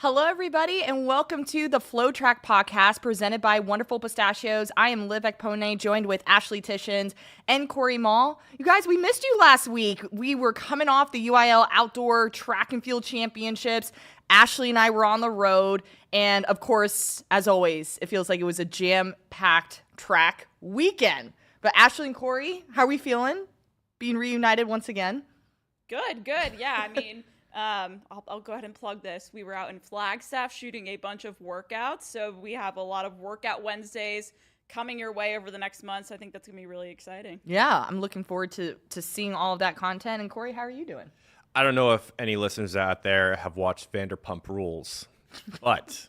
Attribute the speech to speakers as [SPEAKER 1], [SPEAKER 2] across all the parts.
[SPEAKER 1] Hello, everybody, and welcome to the FloTrack podcast presented by Wonderful Pistachios. I am Liv Ekpone, joined with Ashley Tishins and Corey Mall. You guys, we missed you last week. We were coming off the UIL Outdoor Track and Field Championships. Ashley and I were on the road, and of course, as always, it feels like it was a jam-packed track weekend. But Ashley and Corey, how are we feeling? Being reunited once again?
[SPEAKER 2] Good. Yeah, I'll go ahead and plug this. We were out in Flagstaff shooting a bunch of workouts. So we have a lot of workout Wednesdays coming your way over the next month. So I think that's going to be really exciting.
[SPEAKER 1] Yeah, I'm looking forward to seeing all of that content. And Corey, how are you doing?
[SPEAKER 3] I don't know if any listeners out there have watched Vanderpump Rules, but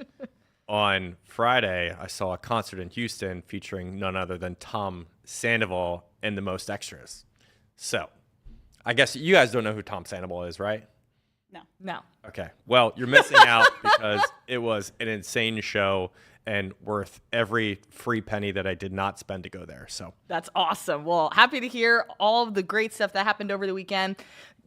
[SPEAKER 3] on Friday, I saw a concert in Houston featuring none other than Tom Sandoval and the Most Extras. So I guess you guys don't know who Tom Sandoval is, right?
[SPEAKER 1] No.
[SPEAKER 3] Okay. Well, you're missing out because it was an insane show and worth every free penny that I did not spend to go there. So
[SPEAKER 1] that's awesome. Well, happy to hear all of the great stuff that happened over the weekend.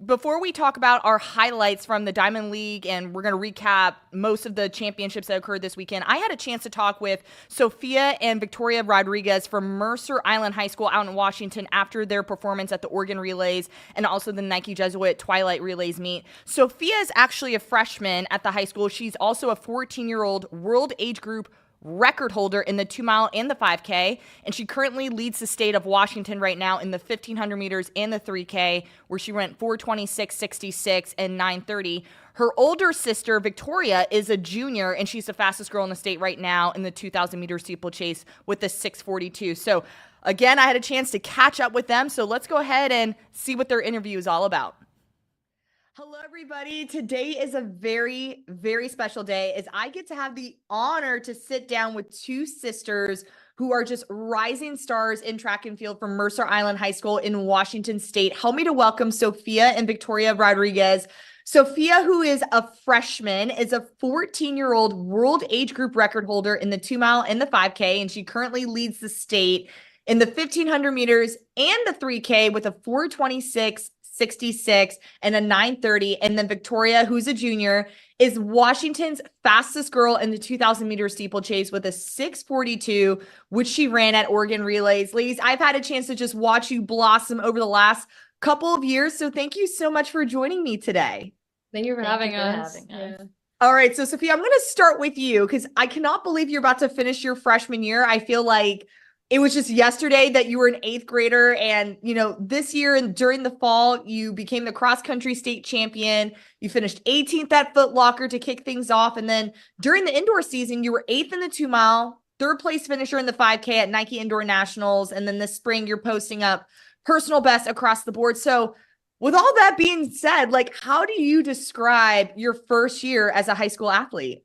[SPEAKER 1] Before we talk about our highlights from the Diamond League, and we're going to recap most of the championships that occurred this weekend, I had a chance to talk with Sophia and Victoria Rodriguez from Mercer Island High School out in Washington after their performance at the Oregon Relays and also the Nike Jesuit Twilight Relays meet. Sophia is actually a freshman at the high school. She's also a 14-year-old world age group record holder in the 2-mile and the 5K, and she currently leads the state of Washington right now in the 1,500 meters and the 3K, where she went 4:26.66 and 9:30. Her older sister, Victoria, is a junior, and she's the fastest girl in the state right now in the 2,000 meter steeplechase with the 6:42. So again, I had a chance to catch up with them, so let's go ahead and see what their interview is all about. Hello, everybody. Today is a very, very special day as I get to have the honor to sit down with two sisters who are just rising stars in track and field from Mercer Island High School in Washington State. Help me to welcome Sophia and Victoria Rodriguez. Sophia, who is a freshman, is a 14-year-old world age group record holder in the 2-mile and the 5K, and she currently leads the state in the 1,500 meters and the 3K with a 4:26.66 and a 9:30. And then Victoria, who's a junior, is Washington's fastest girl in the 2,000 meter steeplechase with a 6:42, which she ran at Oregon Relays. Ladies, I've had a chance to just watch you blossom over the last couple of years. So thank you so much for joining me today.
[SPEAKER 4] Thank you for having us.
[SPEAKER 1] Yeah. All right. So Sophia, I'm going to start with you because I cannot believe you're about to finish your freshman year. I feel like it was just yesterday that you were an 8th grader, and, this year and during the fall, you became the cross-country state champion. You finished 18th at Foot Locker to kick things off, and then during the indoor season, you were 8th in the 2-mile, 3rd place finisher in the 5K at Nike Indoor Nationals, and then this spring, you're posting up personal best across the board. So with all that being said, how do you describe your first year as a high school athlete?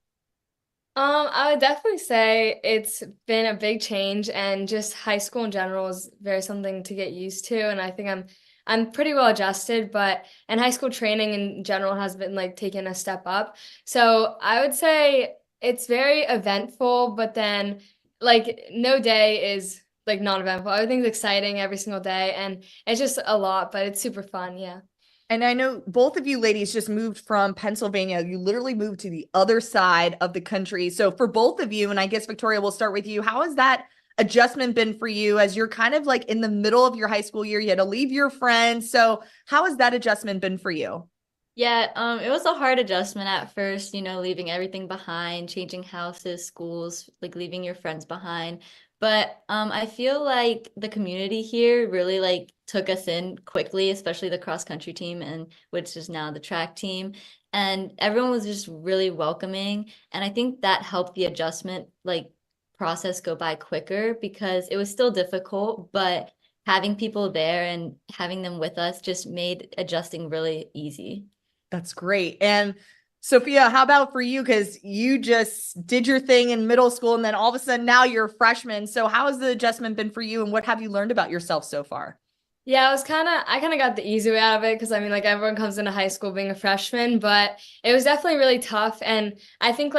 [SPEAKER 4] I would definitely say it's been a big change, and just high school in general is very something to get used to. And I think I'm pretty well adjusted, and high school training in general has been taking a step up. So I would say it's very eventful, but then no day is not eventful. Everything's exciting every single day, and it's just a lot, but it's super fun. Yeah.
[SPEAKER 1] And I know both of you ladies just moved from Pennsylvania. You literally moved to the other side of the country. So for both of you, and I guess Victoria, we'll start with you. How has that adjustment been for you as you're kind of in the middle of your high school year? You had to leave your friends. So how has that adjustment been for you?
[SPEAKER 5] Yeah, it was a hard adjustment at first, leaving everything behind, changing houses, schools, leaving your friends behind. But I feel like the community here really took us in quickly, especially the cross country team, and which is now the track team. And everyone was just really welcoming. And I think that helped the adjustment process go by quicker, because it was still difficult, but having people there and having them with us just made adjusting really easy.
[SPEAKER 1] That's great. And Sophia, how about for you? Because you just did your thing in middle school, and then all of a sudden now you're a freshman. So how has the adjustment been for you, and what have you learned about yourself so far?
[SPEAKER 4] Yeah, I kind of got the easy way out of it, because everyone comes into high school being a freshman, but it was definitely really tough. And I think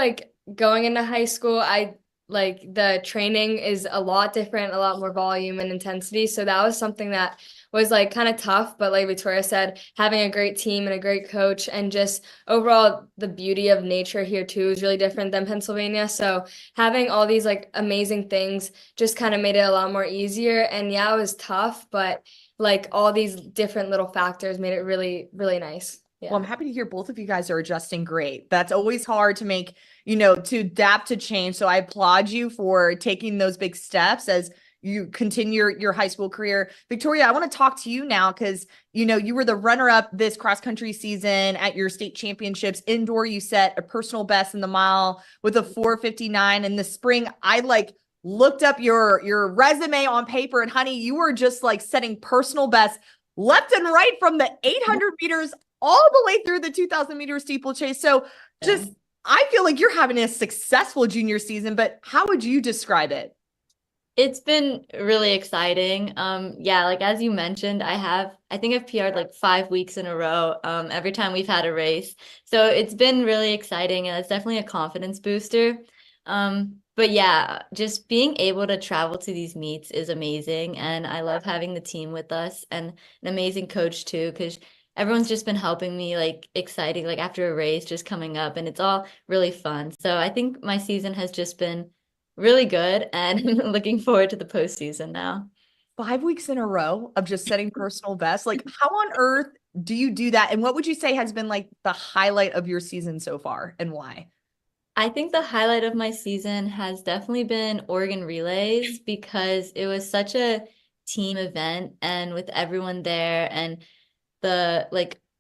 [SPEAKER 4] going into high school, I like the training is a lot different, a lot more volume and intensity. So that was something that was like kind of tough, but like Victoria said, having a great team and a great coach and just overall the beauty of nature here too is really different than Pennsylvania. So having all these like amazing things just kind of made it a lot more easier. And yeah, it was tough, but like all these different little factors made it really, really nice. Yeah.
[SPEAKER 1] Well, I'm happy to hear both of you guys are adjusting great. That's always hard to make, to adapt to change. So I applaud you for taking those big steps as you continue your high school career. Victoria, I want to talk to you now because, you were the runner-up this cross-country season at your state championships. Indoor, you set a personal best in the mile with a 4:59. In the spring, I looked up your resume on paper, and honey, you were just setting personal bests left and right from the 800 meters all the way through the 2,000 meter steeplechase. So I feel like you're having a successful junior season, but how would you describe it?
[SPEAKER 5] It's been really exciting. Yeah, like as you mentioned, I think I've PR'd 5 weeks in a row, every time we've had a race. So it's been really exciting, and it's definitely a confidence booster. But yeah, just being able to travel to these meets is amazing. And I love having the team with us and an amazing coach too, because everyone's just been helping me, exciting, after a race just coming up, and it's all really fun. So I think my season has just been really good, and looking forward to the postseason now.
[SPEAKER 1] 5 weeks in a row of just setting personal best. How on earth do you do that? And what would you say has been the highlight of your season so far, and why?
[SPEAKER 5] I think the highlight of my season has definitely been Oregon Relays, because it was such a team event, and with everyone there and the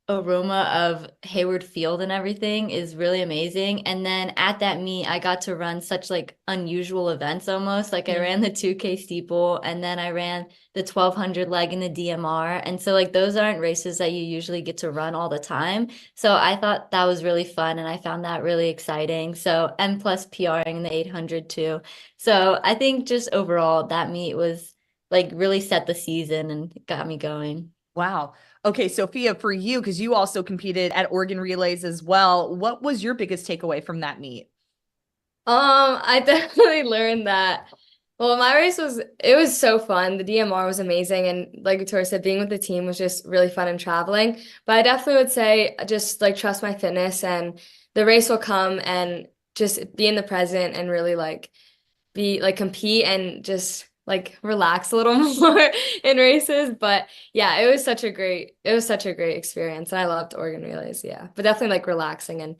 [SPEAKER 5] aroma of Hayward Field and everything is really amazing. And then at that meet, I got to run such unusual events almost. I ran the 2K steeple, and then I ran the 1200 leg in the DMR. And so those aren't races that you usually get to run all the time. So I thought that was really fun, and I found that really exciting. So, and plus PRing in the 800 too. So I think just overall that meet was really set the season and got me going.
[SPEAKER 1] Wow. Okay, Sophia, for you, because you also competed at Oregon Relays as well, what was your biggest takeaway from that meet?
[SPEAKER 4] I definitely learned that. Well, my race it was so fun. The DMR was amazing, and like Victoria said, being with the team was just really fun and traveling. But I definitely would say just trust my fitness, and the race will come, and just be in the present and really be compete and just relax a little more in races. But yeah, it was such a great experience, and I loved Oregon Relays. Yeah, but definitely relaxing and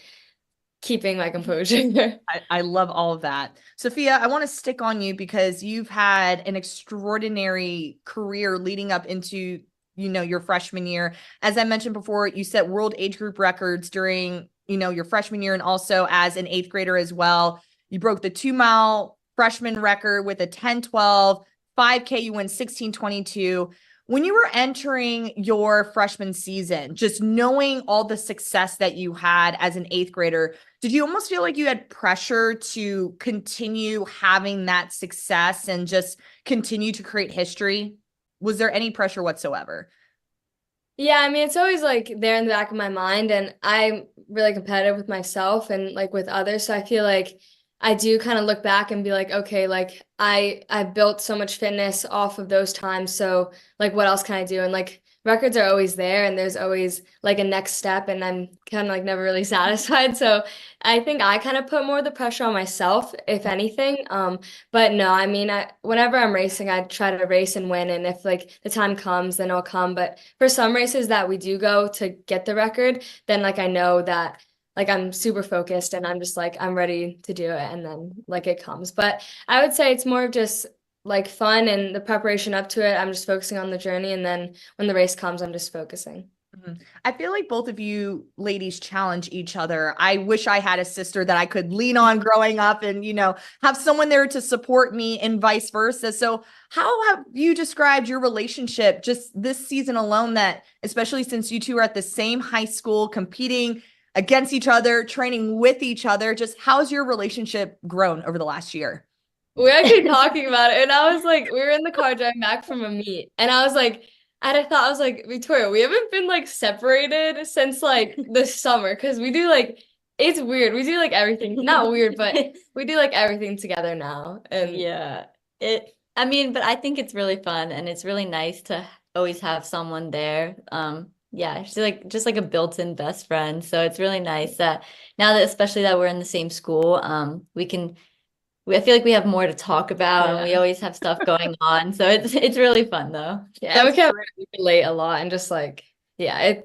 [SPEAKER 4] keeping my composure.
[SPEAKER 1] I love all of that. Sophia, I want to stick on you because you've had an extraordinary career leading up into your freshman year. As I mentioned before, you set world age group records during your freshman year, and also as an 8th grader as well. You broke the 2-mile freshman record with a 10:12, 5K, you went 16:22. When you were entering your freshman season, just knowing all the success that you had as an 8th grader, did you almost feel like you had pressure to continue having that success and just continue to create history? Was there any pressure whatsoever?
[SPEAKER 4] Yeah, I mean, it's always there in the back of my mind, and I'm really competitive with myself and with others. So I feel I do kind of look back and be okay, I built so much fitness off of those times. So what else can I do? And records are always there, and there's always a next step, and I'm kind of never really satisfied. So I think I kind of put more of the pressure on myself, if anything. But no, I mean, whenever I'm racing, I try to race and win. And if the time comes, then it'll come. But for some races that we do go to get the record, then I know that I'm super focused, and I'm just I'm ready to do it, and then it comes. But I would say it's more of just fun and the preparation up to it. I'm just focusing on the journey, and then when the race comes, I'm just focusing.
[SPEAKER 1] I feel like both of you ladies challenge each other. I wish I had a sister that I could lean on growing up and, have someone there to support me, and vice versa. So how have you described your relationship just this season alone, that especially since you two are at the same high school, competing against each other, training with each other, just how's your relationship grown over the last year?
[SPEAKER 4] We're actually talking about it, and I was we were in the car driving back from a meet, and I was I was Victoria, we haven't been separated since the summer, because we do it's weird. We do like everything, not weird, but we do like everything together now. And
[SPEAKER 5] Yeah. I mean, but I think it's really fun and it's really nice to always have someone there. Yeah, she's like just like a built-in best friend. So it's really nice that now that especially that we're in the same school, I feel like we have more to talk about and we always have stuff going on. So it's really fun though.
[SPEAKER 4] yeah, and we can relate a lot and just like, yeah.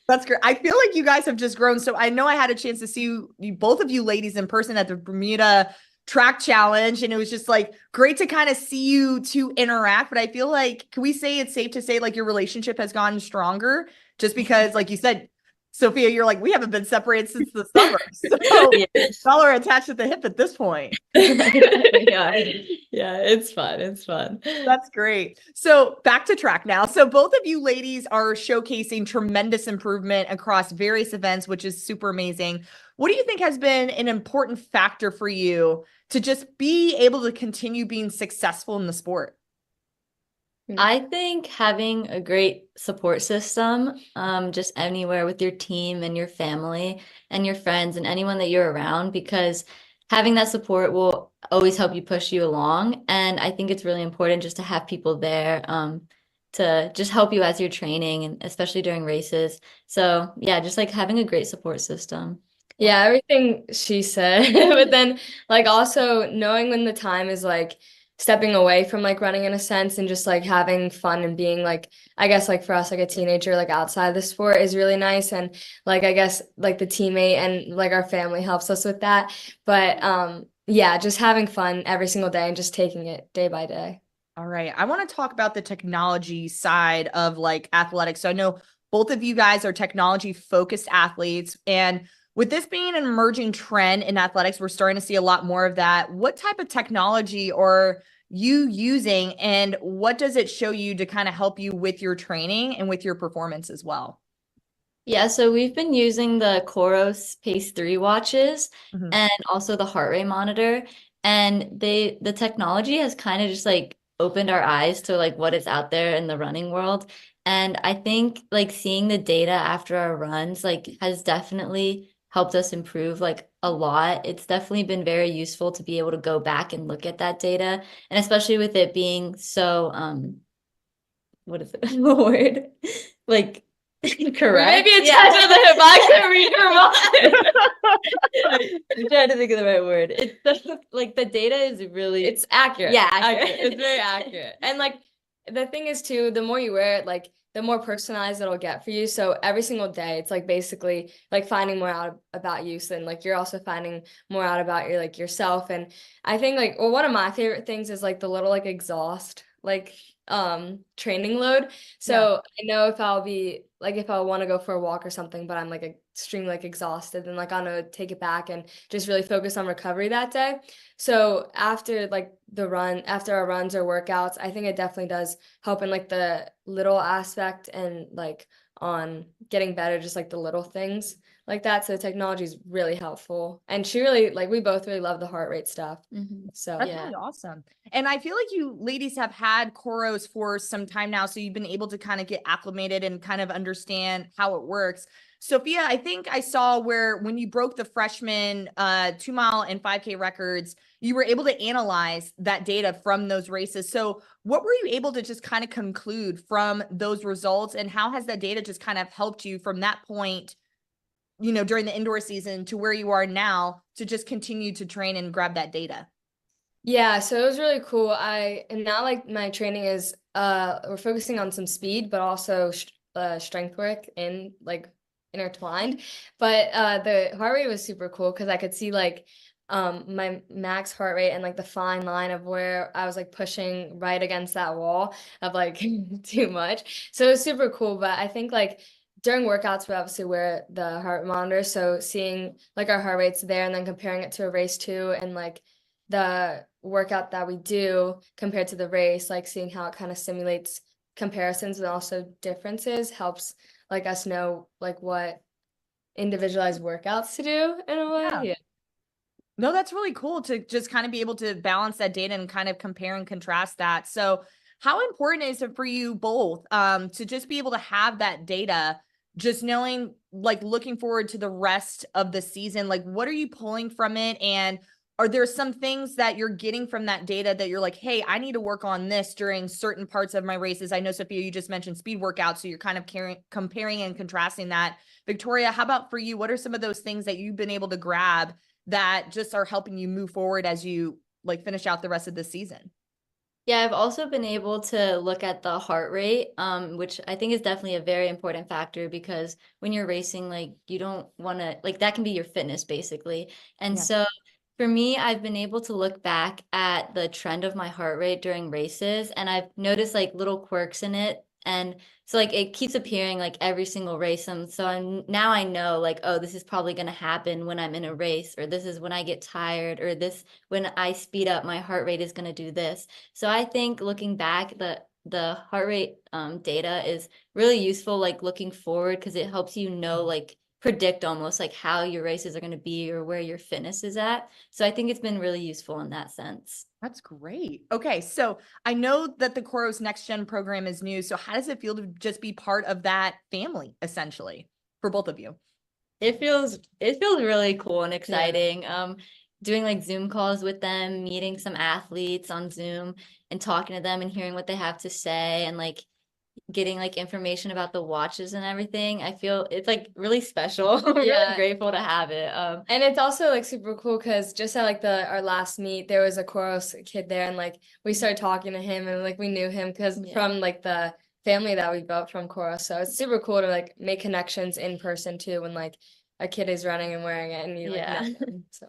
[SPEAKER 1] That's great. I feel like you guys have just grown. So I know I had a chance to see you both of you ladies in person at the Bermuda Track Challenge, and it was just like great to kind of see you two interact. But I feel like, can we say it's safe to say like your relationship has gotten stronger just because, like you said, Sophia, you're like, we haven't been separated since the summer. So y'all are attached at the hip at this point.
[SPEAKER 4] Yeah, it's fun. It's fun.
[SPEAKER 1] That's great. So back to track now. So both of you ladies are showcasing tremendous improvement across various events, which is super amazing. What do you think has been an important factor for you to just be able to continue being successful in the sport?
[SPEAKER 5] I think having a great support system, just anywhere with your team and your family and your friends and anyone that you're around, because having that support will always help you push you along. And I think it's really important just to have people there, to just help you as you're training and especially during races. So yeah, just like having a great support system.
[SPEAKER 4] Yeah, everything she said, but then like also knowing when the time is like stepping away from like running in a sense and just like having fun and being like, I guess like for us, like a teenager, like outside the sport is really nice. And like, I guess like the teammate and like our family helps us with that. But yeah, just having fun every single day and just taking it day by day.
[SPEAKER 1] All right. I want to talk about the technology side of like athletics. So I know both of you guys are technology focused athletes, and with this being an emerging trend in athletics, we're starting to see a lot more of that. What type of technology are you using, and what does it show you to kind of help you with your training and with your performance as well?
[SPEAKER 5] Yeah, so we've been using the COROS Pace 3 watches and also the heart rate monitor. And the technology has kind of just like opened our eyes to like what is out there in the running world. And I think like seeing the data after our runs like has definitely helped us improve like a lot. It's definitely been very useful to be able to go back and look at that data. And especially with it being so what is it the word? Like correct.
[SPEAKER 4] Maybe it's touch of the hip. I can read her mind.
[SPEAKER 5] I'm trying to think of the right word. It's like the data is really
[SPEAKER 4] It's accurate.
[SPEAKER 5] Yeah, accurate.
[SPEAKER 4] It's very accurate. And like the thing is too, the more you wear it, like the more personalized it'll get for you. So every single day, it's like basically like finding more out about you. So then like you're also finding more out about your like yourself. And I think like, well, one of my favorite things is like the little like exhaust like training load. So I know if I'll be like if I want to go for a walk or something, but I'm like extremely like exhausted, then like I'm gonna take it back and just really focus on recovery that day. So after like the run, after our runs or workouts, I think it definitely does help in like the little aspect and like on getting better, just like the little things like that. So the technology is really helpful. And she really like we both really love the heart rate stuff. So
[SPEAKER 1] That's really awesome. And I feel like you ladies have had COROS for some time now, so you've been able to kind of get acclimated and kind of understand how it works. Sophia, I think I saw where when you broke the freshman 2-mile and 5K records, you were able to analyze that data from those races. So what were you able to just kind of conclude from those results, and how has that data just kind of helped you from that point, you know, during the indoor season to where you are now to just continue to train and grab that data?
[SPEAKER 4] Yeah, so it was really cool. And now like my training is we're focusing on some speed, but also strength work in like intertwined. But the heart rate was super cool because I could see like my max heart rate and like the fine line of where I was like pushing right against that wall of like too much. So it was super cool. But I think like during workouts, we obviously wear the heart monitor. So seeing like our heart rates there and then comparing it to a race too, and like the workout that we do compared to the race, like seeing how it kind of simulates comparisons and also differences helps like us know like what individualized workouts to do in a way. Yeah.
[SPEAKER 1] No, that's really cool to just kind of be able to balance that data and kind of compare and contrast that. So how important is it for you both to just be able to have that data just knowing, like, looking forward to the rest of the season, like, what are you pulling from it? And are there some things that you're getting from that data that you're like, hey, I need to work on this during certain parts of my races? I know, Sophia, you just mentioned speed workouts, so you're kind of comparing and contrasting that. Victoria, how about for you? What are some of those things that you've been able to grab that just are helping you move forward as you like finish out the rest of the season?
[SPEAKER 5] Yeah, I've also been able to look at the heart rate, which I think is definitely a very important factor because when you're racing, like you don't want to, like that can be your fitness basically. And
[SPEAKER 1] Yeah.
[SPEAKER 5] so for me, I've been able to look back at the trend of my heart rate during races, and I've noticed like little quirks in it. And so like it keeps appearing like every single race. And so now I know like, oh, this is probably going to happen when I'm in a race, or this is when I get tired, or this when I speed up, my heart rate is going to do this. So I think looking back, the heart rate data is really useful, like looking forward, because it helps you know, like predict almost like how your races are going to be or where your fitness is at. So I think it's been really useful in that sense.
[SPEAKER 1] That's great. Okay, so I know that the COROS NextGen program is new. So how does it feel to just be part of that family, essentially, for both of you?
[SPEAKER 5] It feels really cool and exciting. Doing like Zoom calls with them, meeting some athletes on Zoom and talking to them and hearing what they have to say and like getting like information about the watches and everything. I feel it's like really special. I'm really grateful to have it.
[SPEAKER 4] And it's also like super cool because just at like our last meet, there was a Koros kid there, and like we started talking to him, and like we knew him because from like the family that we built from Koros. So it's super cool to like make connections in person too when like a kid is running and wearing it, and you like know them. So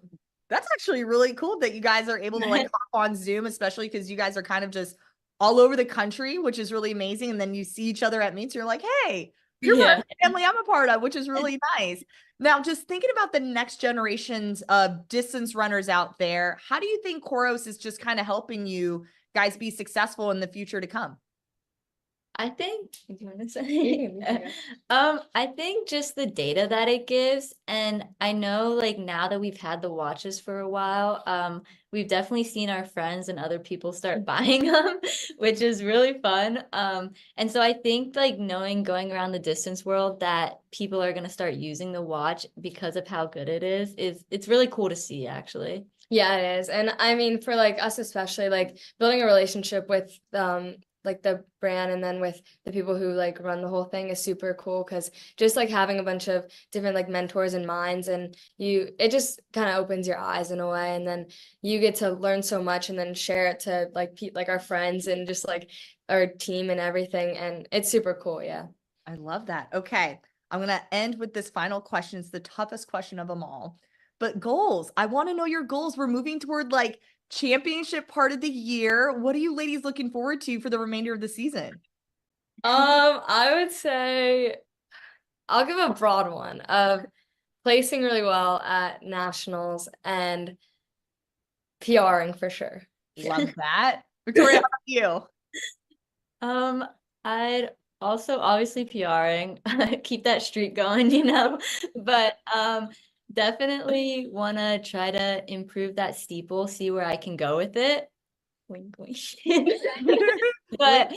[SPEAKER 1] That's actually really cool that you guys are able to like hop on Zoom, especially because you guys are kind of just all over the country, which is really amazing. And then you see each other at meets, you're like, hey, you're part of the family I'm a part of, which is really nice. Now, just thinking about the next generations of distance runners out there, how do you think COROS is just kind of helping you guys be successful in the future to come?
[SPEAKER 5] I think, do you want to say? I think just the data that it gives, and I know like now that we've had the watches for a while, we've definitely seen our friends and other people start buying them, which is really fun. And so I think like knowing going around the distance world that people are gonna start using the watch because of how good it is it's really cool to see actually.
[SPEAKER 4] yeah, it is. And I mean, for like us especially, like building a relationship with like the brand and then with the people who like run the whole thing is super cool because just like having a bunch of different like mentors and minds, and it just kind of opens your eyes in a way, and then you get to learn so much and then share it to like our friends and just like our team and everything, and it's super cool. Yeah,
[SPEAKER 1] I love that. Okay, I'm gonna end with this final question. It's the toughest question of them all. But goals. I want to know your goals. We're moving toward like championship part of the year. What are you ladies looking forward to for the remainder of the season?
[SPEAKER 4] I would say I'll give a broad one of placing really well at nationals and PRing for sure.
[SPEAKER 1] Love that. Victoria, how about you?
[SPEAKER 5] I'd also obviously PRing, keep that streak going, you know, but definitely want to try to improve that steeple, see where I can go with it. Wink, wink. But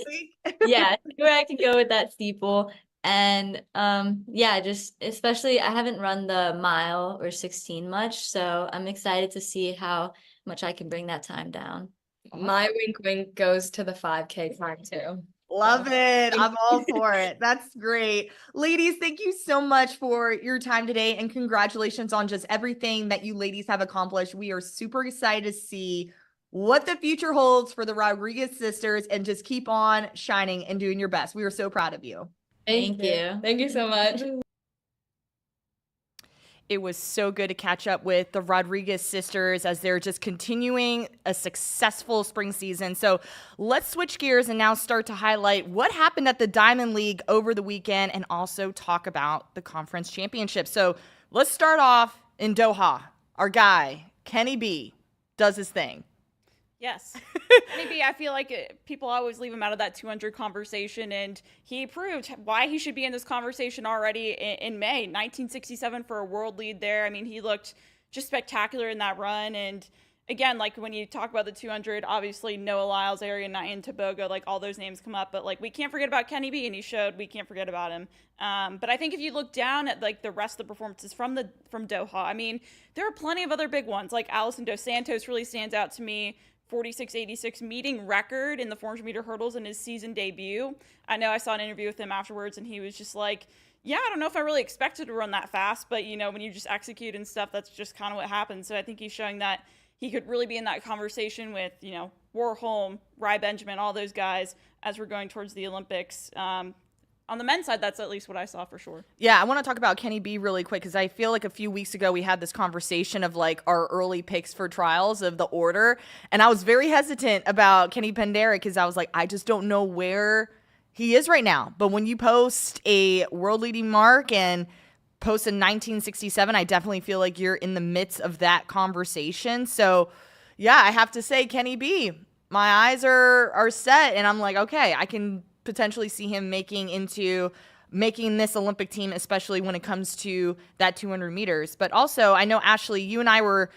[SPEAKER 5] yeah, see where I can go with that steeple. And yeah, just especially I haven't run the mile or 16 much, so I'm excited to see how much I can bring that time down.
[SPEAKER 4] My wink wink goes to the 5K time too.
[SPEAKER 1] Love it. I'm all for it. That's great. Ladies, thank you so much for your time today and congratulations on just everything that you ladies have accomplished. We are super excited to see what the future holds for the Rodriguez sisters and just keep on shining and doing your best. We are so proud of you.
[SPEAKER 5] Thank you.
[SPEAKER 4] Thank you so much.
[SPEAKER 1] It was so good to catch up with the Rodriguez sisters as they're just continuing a successful spring season. So let's switch gears and now start to highlight what happened at the Diamond League over the weekend and also talk about the conference championship. So let's start off in Doha. Our guy, Kenny B, does his thing.
[SPEAKER 2] Yes. Maybe I feel like people always leave him out of that 200 conversation, and he proved why he should be in this conversation already in May. 1967 for a world lead there. I mean, he looked just spectacular in that run, and again, like when you talk about the 200, obviously Noah Lyles, Arian Knighton, Taboga, like all those names come up, but like we can't forget about Kenny B, and he showed we can't forget about him. But I think if you look down at like the rest of the performances from Doha, I mean, there are plenty of other big ones. Like Alison dos Santos really stands out to me. 46.86 meeting record in the 400 meter hurdles in his season debut. I know I saw an interview with him afterwards, and he was just like, yeah, I don't know if I really expected to run that fast, but you know, when you just execute and stuff, that's just kind of what happens. So I think he's showing that he could really be in that conversation with, you know, Warholm, Rai Benjamin, all those guys as we're going towards the Olympics. On the men's side, that's at least what I saw for sure.
[SPEAKER 1] Yeah, I want to talk about Kenny B really quick because I feel like a few weeks ago we had this conversation of like our early picks for trials of the order. And I was very hesitant about Kenny Bednarek because I was like, I just don't know where he is right now. But when you post a world leading mark and post a 1967, I definitely feel like you're in the midst of that conversation. So yeah, I have to say, Kenny B, my eyes are set and I'm like, okay, I can potentially see him making this Olympic team, especially when it comes to that 200 meters. But also, I know, Ashley, you and I were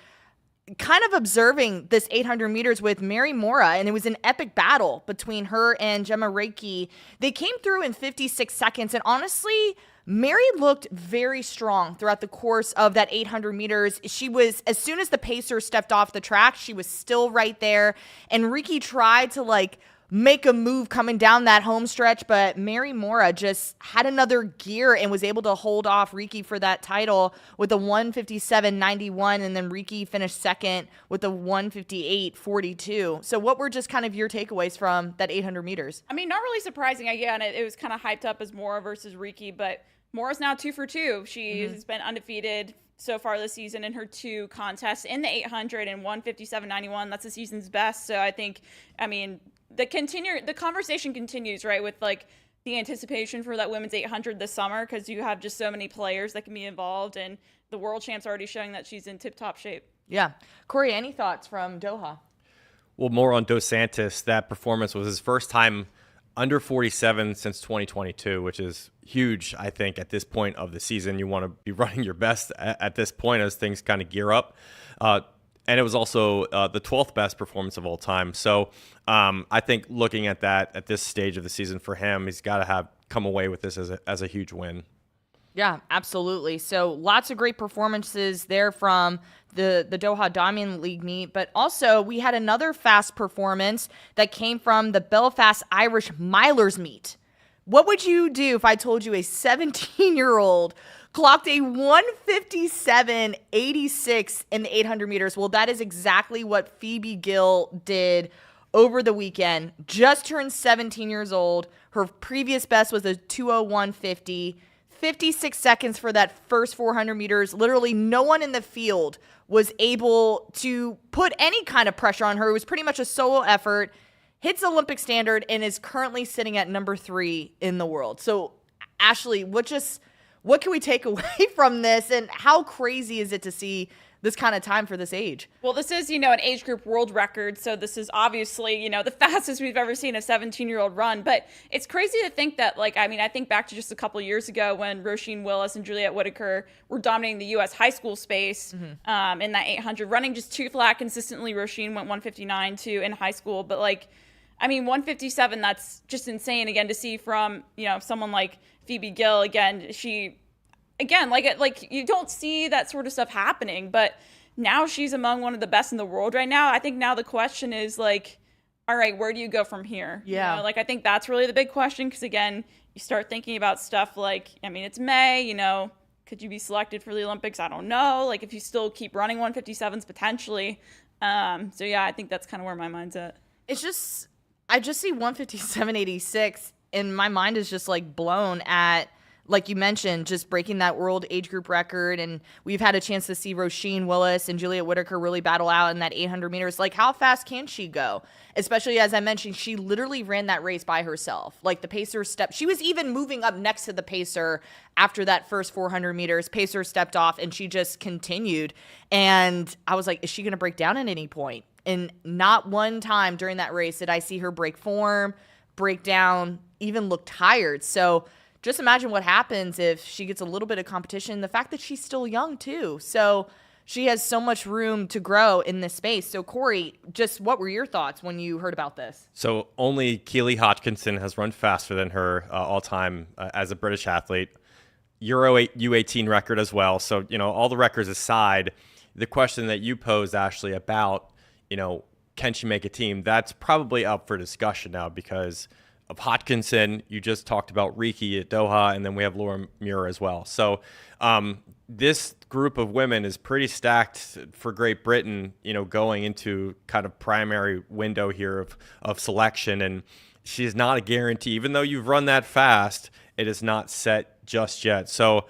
[SPEAKER 1] kind of observing this 800 meters with Mary Mora, and it was an epic battle between her and Gemma Reiki. They came through in 56 seconds, and honestly, Mary looked very strong throughout the course of that 800 meters. She was, as soon as the pacer stepped off the track, she was still right there, and Reiki tried to like make a move coming down that home stretch, but Mary Mora just had another gear and was able to hold off Reiki for that title with a 157.91, and then Reiki finished second with a 158.42. So what were just kind of your takeaways from that 800 meters?
[SPEAKER 2] I mean, not really surprising. Again, it was kind of hyped up as Mora versus Reiki, but Mora's now 2 for 2. She has been undefeated so far this season in her 2 contests in the 800 and 157.91. That's the season's best. So I think, I mean, the conversation continues, right, with like the anticipation for that women's 800 this summer, because you have just so many players that can be involved, and the world champ's already showing that she's in tip-top shape.
[SPEAKER 1] Yeah. Corey, any thoughts from Doha?
[SPEAKER 3] Well, more on Dos Santos. That performance was his first time under 47 since 2022, which is huge, I think, at this point of the season. You want to be running your best at this point as things kind of gear up. And it was also the 12th best performance of all time. So I think looking at that at this stage of the season for him, he's got to come away with this as a huge win.
[SPEAKER 1] Yeah, absolutely. So lots of great performances there from the Doha Diamond League meet. But also we had another fast performance that came from the Belfast Irish Milers meet. What would you do if I told you a 17-year-old clocked a 157.86 in the 800 meters? Well, that is exactly what Phoebe Gill did over the weekend. Just turned 17 years old. Her previous best was a 2:01.50. 56 seconds for that first 400 meters. Literally no one in the field was able to put any kind of pressure on her. It was pretty much a solo effort. Hits Olympic standard and is currently sitting at number 3 in the world. So, Ashley, what can we take away from this, and how crazy is it to see this kind of time for this age?
[SPEAKER 2] Well, this is, an age group world record, so this is obviously, the fastest we've ever seen a 17-year-old run. But it's crazy to think that, I think back to just a couple years ago when Roisin Willis and Juliette Whitaker were dominating the U.S. high school space in that 800, running just 2 flat consistently. Roisin went 159 in high school, but 157, that's just insane again to see from, someone like Phoebe Gill. Again, you don't see that sort of stuff happening, but now she's among one of the best in the world right now. I think now the question is all right, where do you go from here?
[SPEAKER 1] Yeah.
[SPEAKER 2] I think that's really the big question. Cause again, you start thinking about stuff it's May, could you be selected for the Olympics? I don't know. If you still keep running 157s potentially. So yeah, I think that's kind of where my mind's at.
[SPEAKER 1] I just see 157.86 and my mind is just blown at, like you mentioned, just breaking that world age group record. And we've had a chance to see Roisin Willis and Juliette Whitaker really battle out in that 800 meters. How fast can she go? Especially, as I mentioned, she literally ran that race by herself. The pacer she was even moving up next to the pacer after that first 400 meters. Pacer stepped off and she just continued. And I was like, is she going to break down at any point? And not one time during that race did I see her break form, break down, even look tired. So just imagine what happens if she gets a little bit of competition. The fact that she's still young too. So she has so much room to grow in this space. So Corey, just what were your thoughts when you heard about this?
[SPEAKER 3] So only Keely Hodgkinson has run faster than her all time as a British athlete. Euro U18 record as well. So, all the records aside, the question that you posed, Ashley, about, can she make a team? That's probably up for discussion now because of Hodgkinson. You just talked about Riki at Doha, and then we have Laura Muir as well. So this group of women is pretty stacked for Great Britain, going into kind of primary window here of selection. And she's not a guarantee. Even though you've run that fast, it is not set just yet. So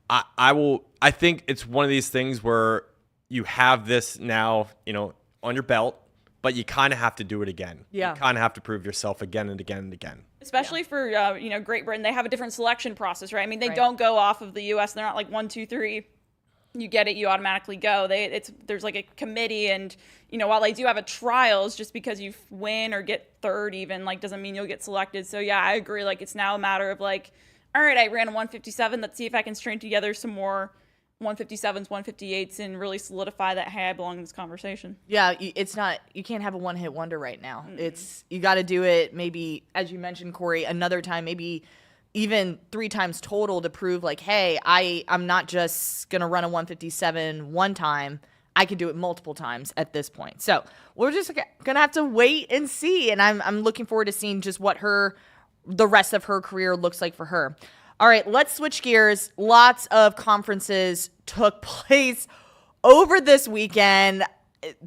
[SPEAKER 3] I think it's one of these things where you have this now, on your belt, but you kind of have to do it again.
[SPEAKER 1] Yeah.
[SPEAKER 3] You kind of have to prove yourself again and again and again.
[SPEAKER 2] Especially for Great Britain, they have a different selection process, right? I mean, they
[SPEAKER 1] Right.
[SPEAKER 2] don't go off of the U.S. They're not like 1, 2, 3. You get it, you automatically go. There's like a committee, and while they do have a trials, just because you win or get third, even doesn't mean you'll get selected. So yeah, I agree. Like it's now a matter of all right, I ran a 157. Let's see if I can string together some more 157s, 158s, and really solidify that, hey, I belong in this conversation.
[SPEAKER 1] Yeah, it's not, you can't have a one-hit wonder right now. You got to do it maybe, as you mentioned, Corey, another time, maybe even 3 times total to prove hey, I'm not just going to run a 157 one time. I could do it multiple times at this point. So we're just going to have to wait and see. And I'm looking forward to seeing just what the rest of her career looks like for her. All right, let's switch gears. Lots of conferences took place over this weekend.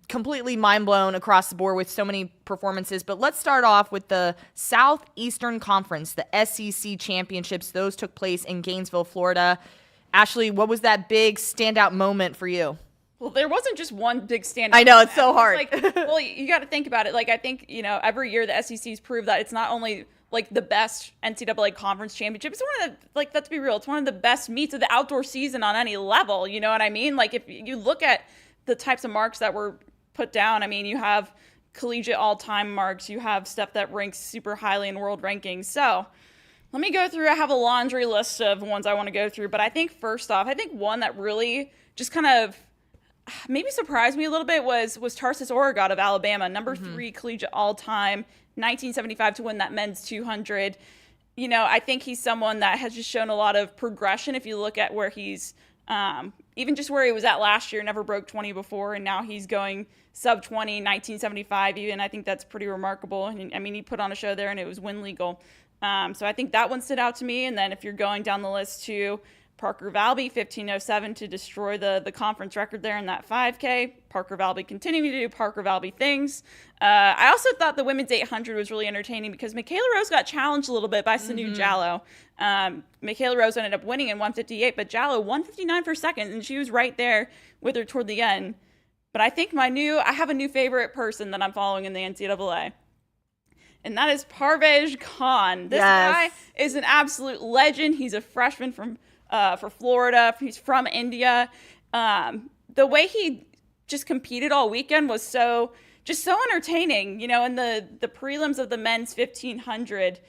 [SPEAKER 1] Completely mind blown across the board with so many performances. But let's start off with the Southeastern Conference, the SEC Championships. Those took place in Gainesville, Florida. Ashley, what was that big standout moment for you?
[SPEAKER 2] Well, there wasn't just one big standout.
[SPEAKER 1] I know, it's so hard.
[SPEAKER 2] Well, you got to think about it. I think, every year the SEC's proved that it's not only the best NCAA conference championship. It's one of the, let's be real, it's one of the best meets of the outdoor season on any level. You know what I mean? If you look at the types of marks that were put down, I mean, you have collegiate all-time marks, you have stuff that ranks super highly in world rankings. So let me go through. I have a laundry list of ones I want to go through. But I think first off, one that really just kind of maybe surprised me a little bit was Tarsis Oregon of Alabama, number 3 collegiate all-time, 1975 to win that men's 200. I think he's someone that has just shown a lot of progression. If you look at where he's, even just where he was at last year, never broke 20 before, and now he's going sub 20, 1975 even. I think that's pretty remarkable. And I mean, he put on a show there, and it was win legal. So I think that one stood out to me. And then if you're going down the list to Parker Valby, 15:07 to destroy the conference record there in that 5K. Parker Valby continuing to do Parker Valby things. I also thought the women's 800 was really entertaining because Michaela Rose got challenged a little bit by Sanu Jallow. Michaela Rose ended up winning in 158, but Jallow 159 for second, and she was right there with her toward the end. But I think I have a new favorite person that I'm following in the NCAA. And that is Parvez Khan. This guy is an absolute legend. He's a freshman for Florida. He's from India. The way he just competed all weekend was so entertaining. In the prelims of the men's 1500,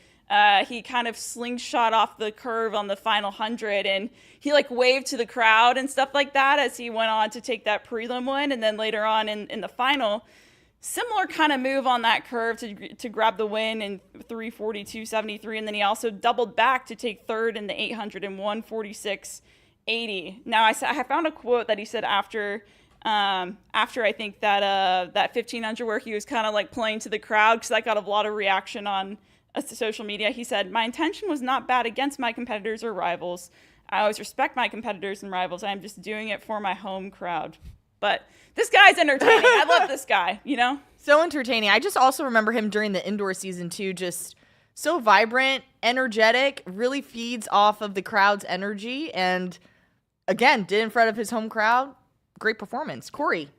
[SPEAKER 2] he kind of slingshot off the curve on the final 100, and he waved to the crowd and stuff like that as he went on to take that prelim win. And then later on in the final, similar kind of move on that curve to grab the win in 3:42.73, and then he also doubled back to take third in the 800 in 1:46.80. Now I found a quote that he said after I think that 1500 where he was kind of playing to the crowd, because I got a lot of reaction on social media. He said, "My intention was not bad against my competitors or rivals. I always respect my competitors and rivals. I am just doing it for my home crowd." But this guy's entertaining. I love this guy,
[SPEAKER 1] So entertaining. I just also remember him during the indoor season too, just so vibrant, energetic, really feeds off of the crowd's energy. And again, did in front of his home crowd. Great performance. Corey.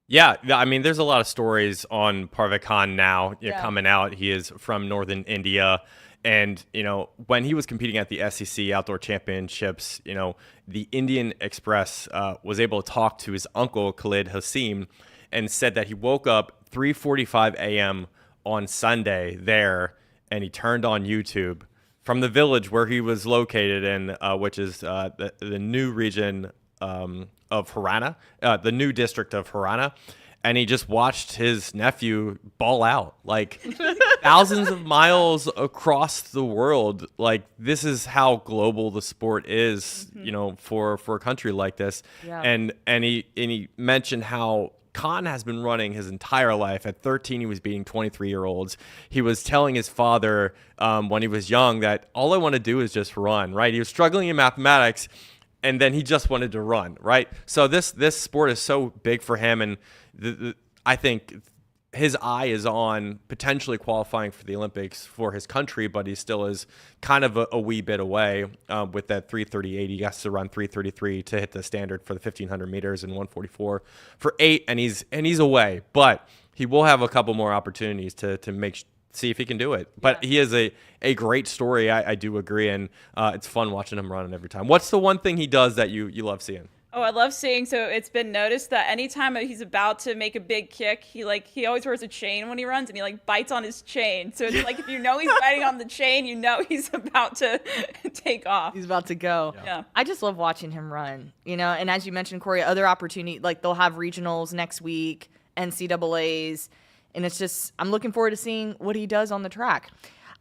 [SPEAKER 3] Yeah, I mean, there's a lot of stories on Parvez Khan now coming out. He is from northern India. And, when he was competing at the SEC Outdoor Championships, the Indian Express was able to talk to his uncle, Khalid Hasim, and said that he woke up 3:45 a.m. on Sunday there, and he turned on YouTube from the village where he was located in, which is the new region Harana, the new district of Harana. And he just watched his nephew ball out, like thousands of miles across the world. Like, this is how global the sport is, for a country like this.
[SPEAKER 1] Yeah.
[SPEAKER 3] And he mentioned how Khan has been running his entire life. At 13, he was beating 23-year-olds. He was telling his father when he was young that all I want to do is just run, right? He was struggling in mathematics, and then he just wanted to run, right? So this sport is so big for him, and I think his eye is on potentially qualifying for the Olympics for his country, but he still is kind of a wee bit away with that 3:38. He has to run 3:33 to hit the standard for the 1,500 meters and 1:44 for 8, and he's away. But he will have a couple more opportunities to see if he can do it. But he is a great story. I do agree, and it's fun watching him run every time. What's the one thing he does that you love seeing?
[SPEAKER 2] Oh, I love seeing. So it's been noticed that anytime he's about to make a big kick, he always wears a chain when he runs, and he bites on his chain. So it's like, if he's biting on the chain, he's about to take off.
[SPEAKER 1] He's about to go.
[SPEAKER 2] Yeah.
[SPEAKER 1] I just love watching him run, and as you mentioned, Corey, other opportunity, like they'll have regionals next week, NCAAs, and it's just, I'm looking forward to seeing what he does on the track.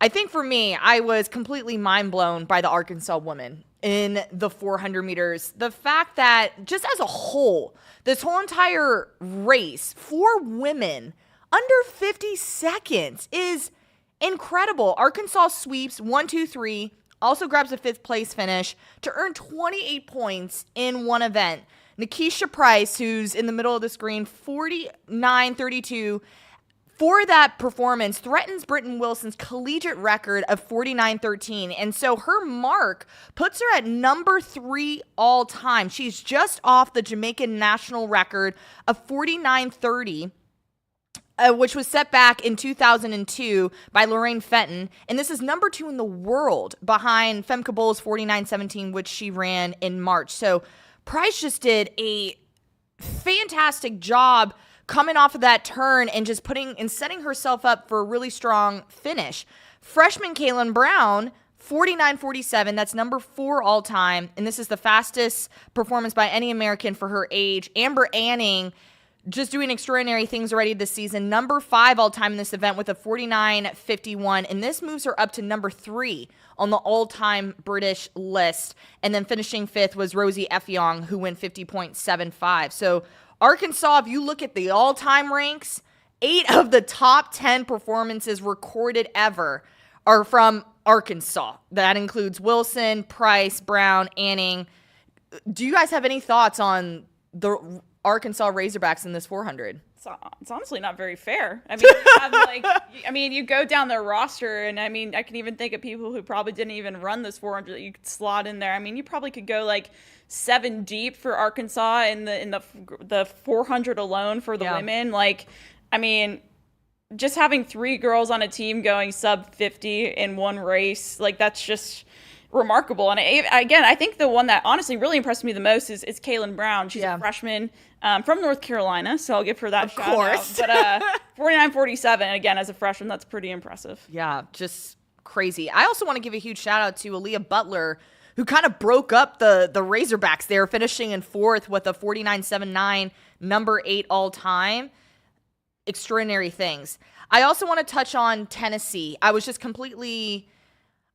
[SPEAKER 1] I think for me, I was completely mind blown by the Arkansas women in the 400 meters. The fact that just as a whole, this whole entire race for women under 50 seconds is incredible. Arkansas sweeps 1, 2, 3, also grabs a 5th place finish to earn 28 points in one event. Nikisha Price, who's in the middle of the screen, 49.32. For that performance, threatens Britton Wilson's collegiate record of 49.13. And so her mark puts her at number 3 all time. She's just off the Jamaican national record of 49.30. Which was set back in 2002 by Lorraine Fenton. And this is number 2 in the world behind Femke Bol's 49.17, which she ran in March. So Price just did a fantastic job coming off of that turn and just setting herself up for a really strong finish. Freshman Kaylin Brown, 49.47, that's number 4 all time, and this is the fastest performance by any American for her age. Amber Anning, just doing extraordinary things already this season, number 5 all time in this event with a 49.51, and this moves her up to number 3 on the all-time British list. And then finishing 5th was Rosie Effiong, who went 50.75. So Arkansas, if you look at the all-time ranks, 8 of the top 10 performances recorded ever are from Arkansas. That includes Wilson, Price, Brown, Anning. Do you guys have any thoughts on the Arkansas Razorbacks in this 400?
[SPEAKER 2] It's honestly not very fair. I mean, you have you go down their roster, and I can even think of people who probably didn't even run this 400 that you could slot in there. I mean, you probably could go 7 deep for Arkansas in the 400 alone for the women. Just having 3 girls on a team going sub 50 in one race, that's just remarkable. And I think the one that honestly really impressed me the most is Kaylin Brown. She's a freshman from North Carolina, so I'll give her that shout out. But 49.47, again, as a freshman, that's pretty impressive.
[SPEAKER 1] Yeah, just crazy. I also want to give a huge shout out to Aaliyah Butler, who kind of broke up the Razorbacks there, finishing in 4th with a 49.79, number 8 all time. Extraordinary things. I also want to touch on Tennessee. I was just completely...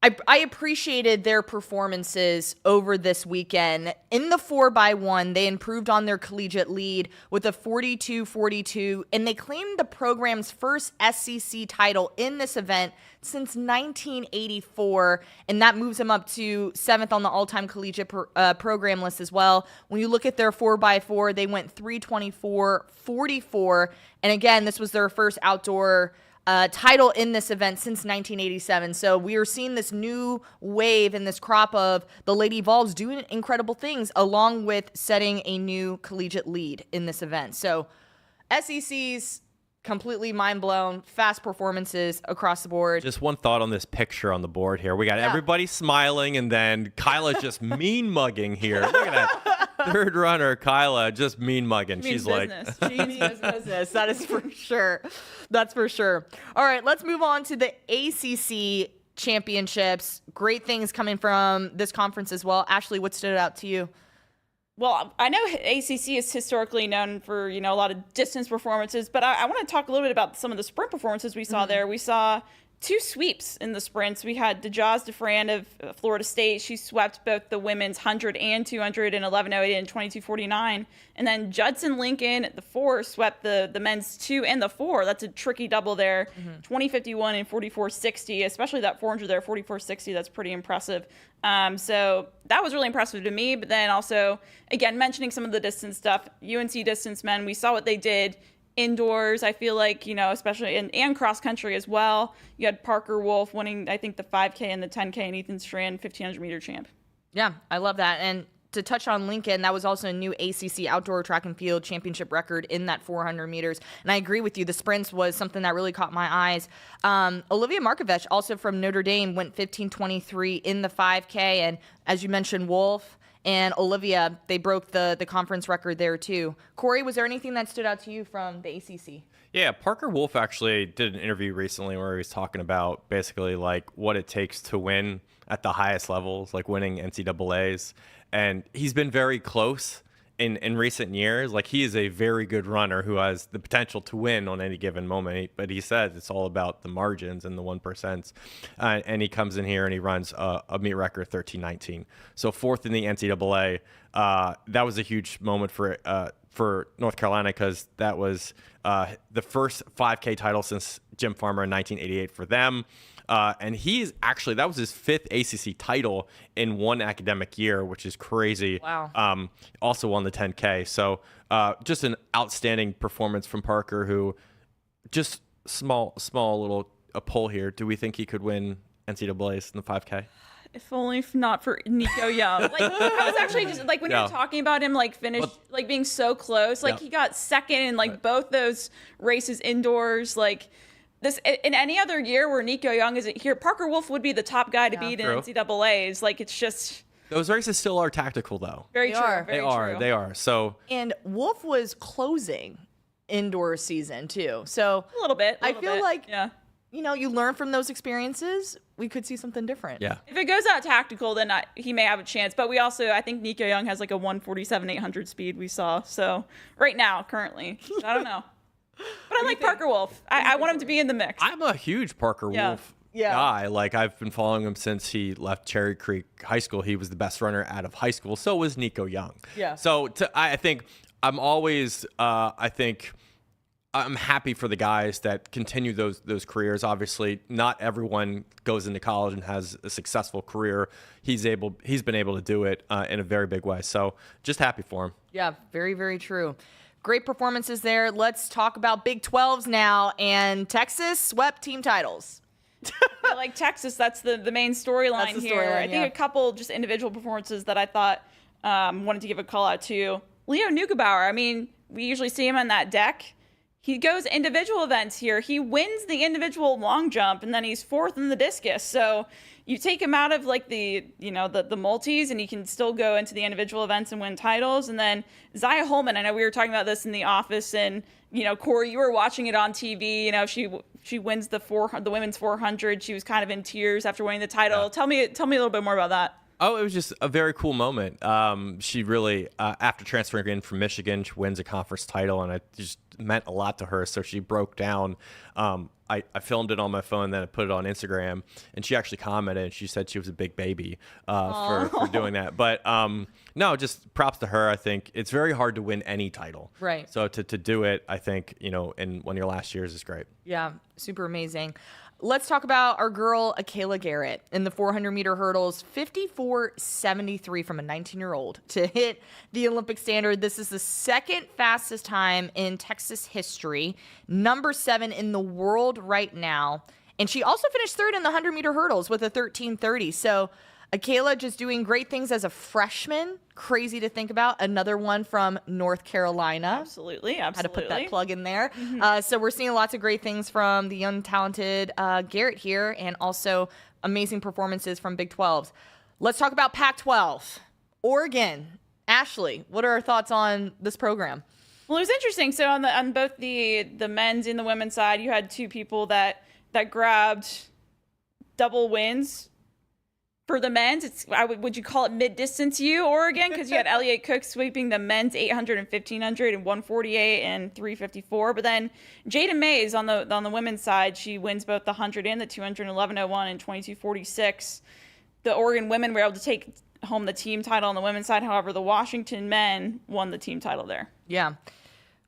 [SPEAKER 1] I appreciated their performances over this weekend. In the 4x1, they improved on their collegiate lead with a 42-42, and they claimed the program's first SEC title in this event since 1984, and that moves them up to 7th on the all-time collegiate program list as well. When you look at their 4x4, they went 324-44, and again, this was their first outdoor title in this event since 1987. So we are seeing this new wave and this crop of the Lady Vols doing incredible things along with setting a new collegiate lead in this event. So SEC's completely mind blown, fast performances across the board.
[SPEAKER 3] Just one thought on this picture on the board here. We got everybody smiling, and then Kyla's just mean mugging here. Look at that. Third runner, Kyla, just mean mugging. She's
[SPEAKER 2] business.
[SPEAKER 1] She means business. That is for sure. That's for sure. All right, let's move on to the ACC championships. Great things coming from this conference as well. Ashley, what stood out to you?
[SPEAKER 2] Well, I know ACC is historically known for, a lot of distance performances, but I want to talk a little bit about some of the sprint performances we saw there. We saw 2 sweeps in the sprints. We had DeJaz DeFran of Florida State. She swept both the women's 100 and 200 in 11:08 and 22:49. And then Judson Lincoln at the 4 swept the men's 2 and the 4. That's a tricky double there. 20:51 and 44:60, especially that 400 there, 44:60. That's pretty impressive. So that was really impressive to me. But then also, again, mentioning some of the distance stuff, UNC distance men, we saw what they did indoors. I feel like, especially and cross country as well. You had Parker Wolf winning, I think, the 5K and the 10K, and Ethan Strand, 1,500 meter champ.
[SPEAKER 1] Yeah, I love that. And to touch on Lincoln, that was also a new ACC outdoor track and field championship record in that 400 meters. And I agree with you. The sprints was something that really caught my eyes. Olivia Markovich, also from Notre Dame, went 15:23 in the 5K. And as you mentioned, Wolf and Olivia, they broke the conference record there too. Corey, was there anything that stood out to you from the ACC?
[SPEAKER 3] Yeah, Parker Wolf actually did an interview recently where he was talking about basically like what it takes to win at the highest levels, like winning NCAAs. And he's been very close in recent years. Like, he is a very good runner who has the potential to win on any given moment. But he says it's all about the margins and the 1%. And he comes in here and he runs a meet record 13:19. So 4th in the NCAA. That was a huge moment for North Carolina because that was the first 5K title since Jim Farmer in 1988 for them. And that was his 5th ACC title in one academic year, which is crazy.
[SPEAKER 1] Wow.
[SPEAKER 3] Also won the 10K. So just an outstanding performance from Parker, who just small little a poll here. Do we think he could win NCAAs in the 5K?
[SPEAKER 2] If only not for Nico Young. Like, I was actually just like, when you were talking about him, like, like being so close, like he got second in like both those races indoors, like. This in any other year where Nico Young isn't here, Parker Wolf would be the top guy to beat in NCAAs. Like, it's just
[SPEAKER 3] those races still are tactical though.
[SPEAKER 2] Very true.
[SPEAKER 3] They are. So
[SPEAKER 1] and Wolf was closing indoor season too. So
[SPEAKER 2] a little bit.
[SPEAKER 1] I feel like you learn from those experiences. We could see something different.
[SPEAKER 3] Yeah.
[SPEAKER 2] If it goes out tactical, then he may have a chance. But we also, I think Nico Young has like a 1:47.800 speed we saw. So right now, currently, I don't know. But I like Parker Wolf. I want him to be in the mix.
[SPEAKER 3] I'm a huge Parker Wolf guy. Like, I've been following him since he left Cherry Creek High School. He was the best runner out of high school. So was Nico Young.
[SPEAKER 1] Yeah.
[SPEAKER 3] So I think I'm always I'm happy for the guys that continue those careers. Obviously, not everyone goes into college and has a successful career. He's been able to do it in a very big way. So just happy for him.
[SPEAKER 1] Yeah, very, very true. Great performances there. Let's talk about Big 12s now. And Texas swept team titles.
[SPEAKER 2] I like Texas. That's the main storyline here. I think a couple just individual performances that I thought wanted to give a call out to. Leo Neugebauer. I mean, we usually see him on that deck. He goes individual events here. He wins the individual long jump, and then he's 4th in the discus. So you take him out of like the multis, and he can still go into the individual events and win titles. And then Zaya Holman, I know we were talking about this in the office, and Corey, you were watching it on TV. She wins the women's 400. She was kind of in tears after winning the title. Yeah. Tell me a little bit more about that.
[SPEAKER 3] Oh, it was just a very cool moment. She really, after transferring in from Michigan, she wins a conference title, and it just meant a lot to her. So she broke down. I filmed it on my phone, then I put it on Instagram, and she actually commented, and she said she was a big baby for doing that. But no, just props to her. I think it's very hard to win any title.
[SPEAKER 1] Right.
[SPEAKER 3] So to do it, I think, in one of your last years is great.
[SPEAKER 1] Yeah, super amazing. Let's talk about our girl, Akayla Garrett, in the 400-meter hurdles, 54.73 from a 19-year-old to hit the Olympic standard. This is the second fastest time in Texas history, number 7 in the world right now. And she also finished 3rd in the 100-meter hurdles with a 13:30. So Akayla just doing great things as a freshman. Crazy to think about. Another one from North Carolina.
[SPEAKER 2] Absolutely.
[SPEAKER 1] Had to put that plug in there. Mm-hmm. So we're seeing lots of great things from the young, talented Garrett here, and also amazing performances from Big 12s. Let's talk about Pac-12. Oregon. Ashley, what are our thoughts on this program?
[SPEAKER 2] Well, it was interesting. So on both the men's and the women's side, you had two people that grabbed double wins For the men's, would you call it mid-distance U, Oregon? Because you had Elliott Cook sweeping the men's 800 and 1500 and 148 and 354. But then Jaden Mays on the women's side, she wins both the 100 and the 200, 1101 and 2246. The Oregon women were able to take home the team title on the women's side. However, the Washington men won the team title there.
[SPEAKER 1] Yeah.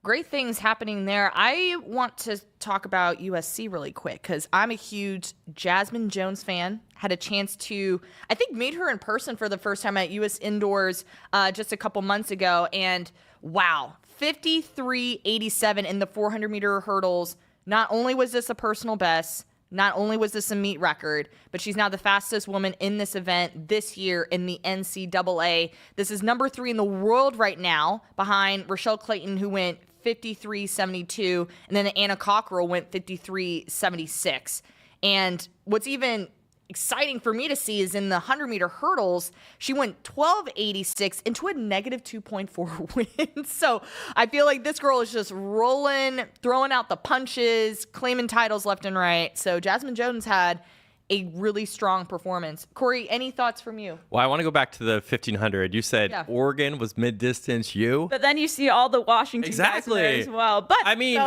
[SPEAKER 1] Great things happening there. I want to talk about USC really quick because I'm a huge Jasmine Jones fan. Had a chance to, I think, meet her in person for the first time at US Indoors just a couple months ago. And wow, 53.87 in the 400-meter hurdles. Not only was this a personal best, not only was this a meet record, but she's now the fastest woman in this event this year in the NCAA. This is number 3 in the world right now, behind Rochelle Clayton, who went 53.72, and then Anna Cockrell went 53.76. And what's even exciting for me to see is in the 100-meter hurdles, she went 12.86 into a negative 2.4 win. So I feel like this girl is just rolling, throwing out the punches, claiming titles left and right. So Jasmine Jones had a really strong performance. Corey, any thoughts from you?
[SPEAKER 3] Well, I want to go back to the 1500. You said Oregon was mid-distance U.
[SPEAKER 2] But then you see all the Washington guys in there as well. But
[SPEAKER 3] I mean,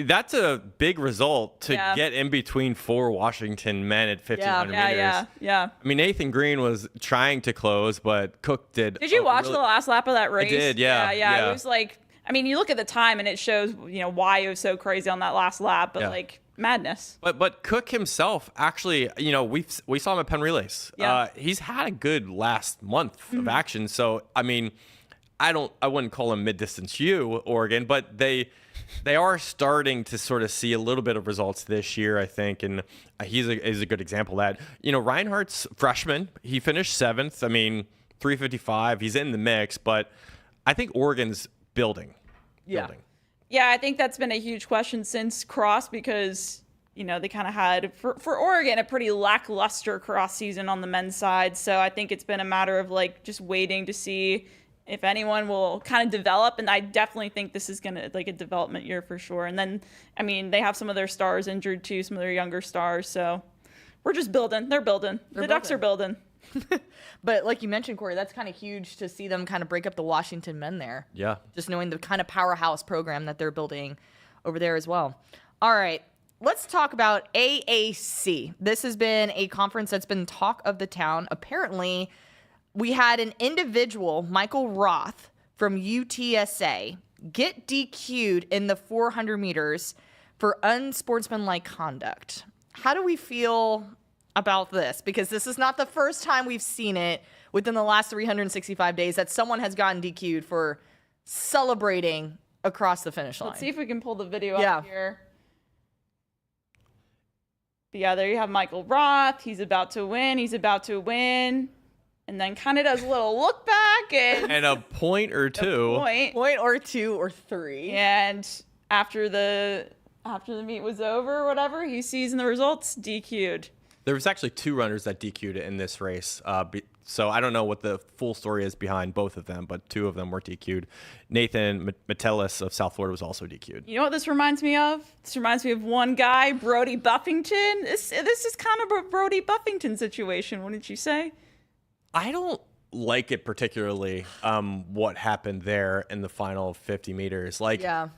[SPEAKER 3] that's a big result to get in between 4 Washington men at 1500 meters.
[SPEAKER 2] Yeah.
[SPEAKER 3] I mean, Nathan Green was trying to close, but Cook did.
[SPEAKER 2] Did you watch the last lap of that race?
[SPEAKER 3] I did, yeah.
[SPEAKER 2] It was like, I mean, you look at the time and it shows, why it was so crazy on that last lap, but madness.
[SPEAKER 3] But Cook himself, actually, we saw him at Penn Relays.
[SPEAKER 2] Yeah.
[SPEAKER 3] He's had a good last month of action. So I mean, I wouldn't call him mid-distance U, Oregon, but they are starting to sort of see a little bit of results this year, I think, and he's a good example of that. Reinhardt's freshman, he finished 7th. I mean, 355. He's in the mix, but I think Oregon's building.
[SPEAKER 2] Yeah, I think that's been a huge question since cross because, they kind of had, for Oregon, a pretty lackluster cross season on the men's side. So I think it's been a matter of, just waiting to see if anyone will kind of develop. And I definitely think this is going to, a development year for sure. And then, I mean, they have some of their stars injured too, some of their younger stars. So we're just building. They're building. The Ducks are building.
[SPEAKER 1] But like you mentioned, Corey, that's kind of huge to see them kind of break up the Washington men there.
[SPEAKER 3] Yeah.
[SPEAKER 1] Just knowing the kind of powerhouse program that they're building over there as well. All right. Let's talk about AAC. This has been a conference that's been talk of the town. Apparently, we had an individual, Michael Roth from UTSA, get DQ'd in the 400 meters for unsportsmanlike conduct. How do we feel about this? Because this is not the first time we've seen it within the last 365 days that someone has gotten DQ'd for celebrating across the finish line.
[SPEAKER 2] Let's see if we can pull the video up here. But yeah, there you have Michael Roth. He's about to win. And then kind of does a little look back
[SPEAKER 3] and a point or two.
[SPEAKER 1] Point or 2 or 3.
[SPEAKER 2] And after the meet was over or whatever, he sees in the results DQ'd.
[SPEAKER 3] There was actually 2 runners that DQ'd in this race. So I don't know what the full story is behind both of them, but 2 of them were DQ'd. Nathan Metellus of South Florida was also DQ'd.
[SPEAKER 2] You know what this reminds me of? This reminds me of one guy, Brody Buffington. This is kind of a Brody Buffington situation, wouldn't you say?
[SPEAKER 3] I don't like it particularly, what happened there in the final 50 meters. I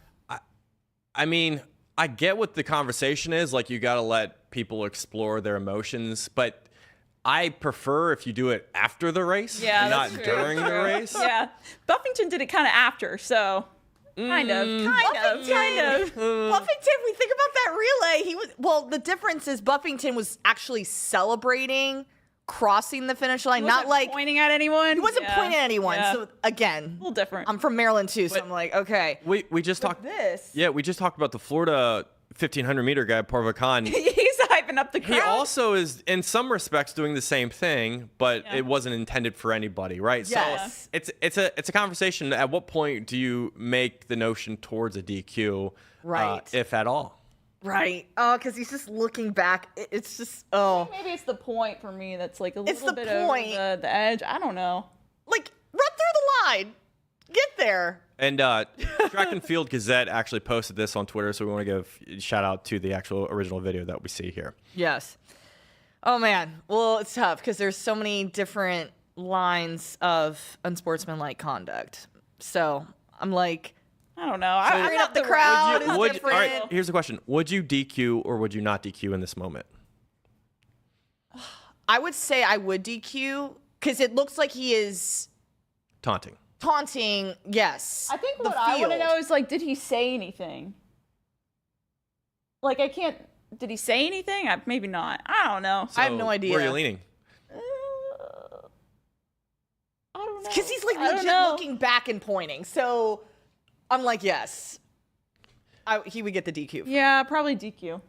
[SPEAKER 3] mean, I get what the conversation is. You got to let people explore their emotions, but I prefer if you do it after the race, not during the race.
[SPEAKER 2] Yeah, Buffington did it kind of after, so kind of.
[SPEAKER 1] Buffington, we think about that relay. The difference is Buffington was actually celebrating crossing the finish line, not
[SPEAKER 2] pointing at anyone.
[SPEAKER 1] He wasn't pointing at anyone.
[SPEAKER 2] Yeah.
[SPEAKER 1] So again,
[SPEAKER 2] a little different.
[SPEAKER 1] I'm from Maryland too, so I'm like, okay.
[SPEAKER 3] We just talked
[SPEAKER 1] this.
[SPEAKER 3] Yeah, we just talked about the Florida 1500 meter guy, Parva Khan.
[SPEAKER 2] He's hyping up the crowd.
[SPEAKER 3] He also is, in some respects, doing the same thing, but it wasn't intended for anybody, right?
[SPEAKER 1] Yes.
[SPEAKER 3] So it's a conversation. At what point do you make the notion towards a DQ,
[SPEAKER 1] right?
[SPEAKER 3] If at all?
[SPEAKER 1] Right. Oh, because he's just looking back. It's just,
[SPEAKER 2] Maybe it's the point for me that's a little bit over the edge. I don't know.
[SPEAKER 1] Run through the line. Get there.
[SPEAKER 3] And Track and Field Gazette actually posted this on Twitter, so we want to give a shout out to the actual original video that we see here.
[SPEAKER 1] Yes. Oh, man. Well, it's tough because there's so many different lines of unsportsmanlike conduct. So I'm like,
[SPEAKER 2] I don't know. I'm
[SPEAKER 1] Turn
[SPEAKER 2] not
[SPEAKER 1] up the
[SPEAKER 2] the
[SPEAKER 1] crowd.
[SPEAKER 2] right-
[SPEAKER 1] is
[SPEAKER 3] All
[SPEAKER 1] different.
[SPEAKER 3] right, here's the question. Would you DQ or would you not DQ in this moment?
[SPEAKER 1] I would say I would DQ because it looks like he is
[SPEAKER 3] Taunting.
[SPEAKER 1] taunting. Yes.
[SPEAKER 2] I think
[SPEAKER 1] the
[SPEAKER 2] what I want to
[SPEAKER 1] field.
[SPEAKER 2] know is, like, did he say anything? Like, I can't. Did he say anything? Maybe not. I don't know.
[SPEAKER 1] I have no
[SPEAKER 3] So,
[SPEAKER 1] idea.
[SPEAKER 3] Where are you leaning?
[SPEAKER 2] I don't know.
[SPEAKER 1] Because he's like
[SPEAKER 2] I don't
[SPEAKER 1] legit
[SPEAKER 2] know.
[SPEAKER 1] looking back and pointing. So I'm like, yes. He would get the DQ.
[SPEAKER 2] Yeah, probably DQ.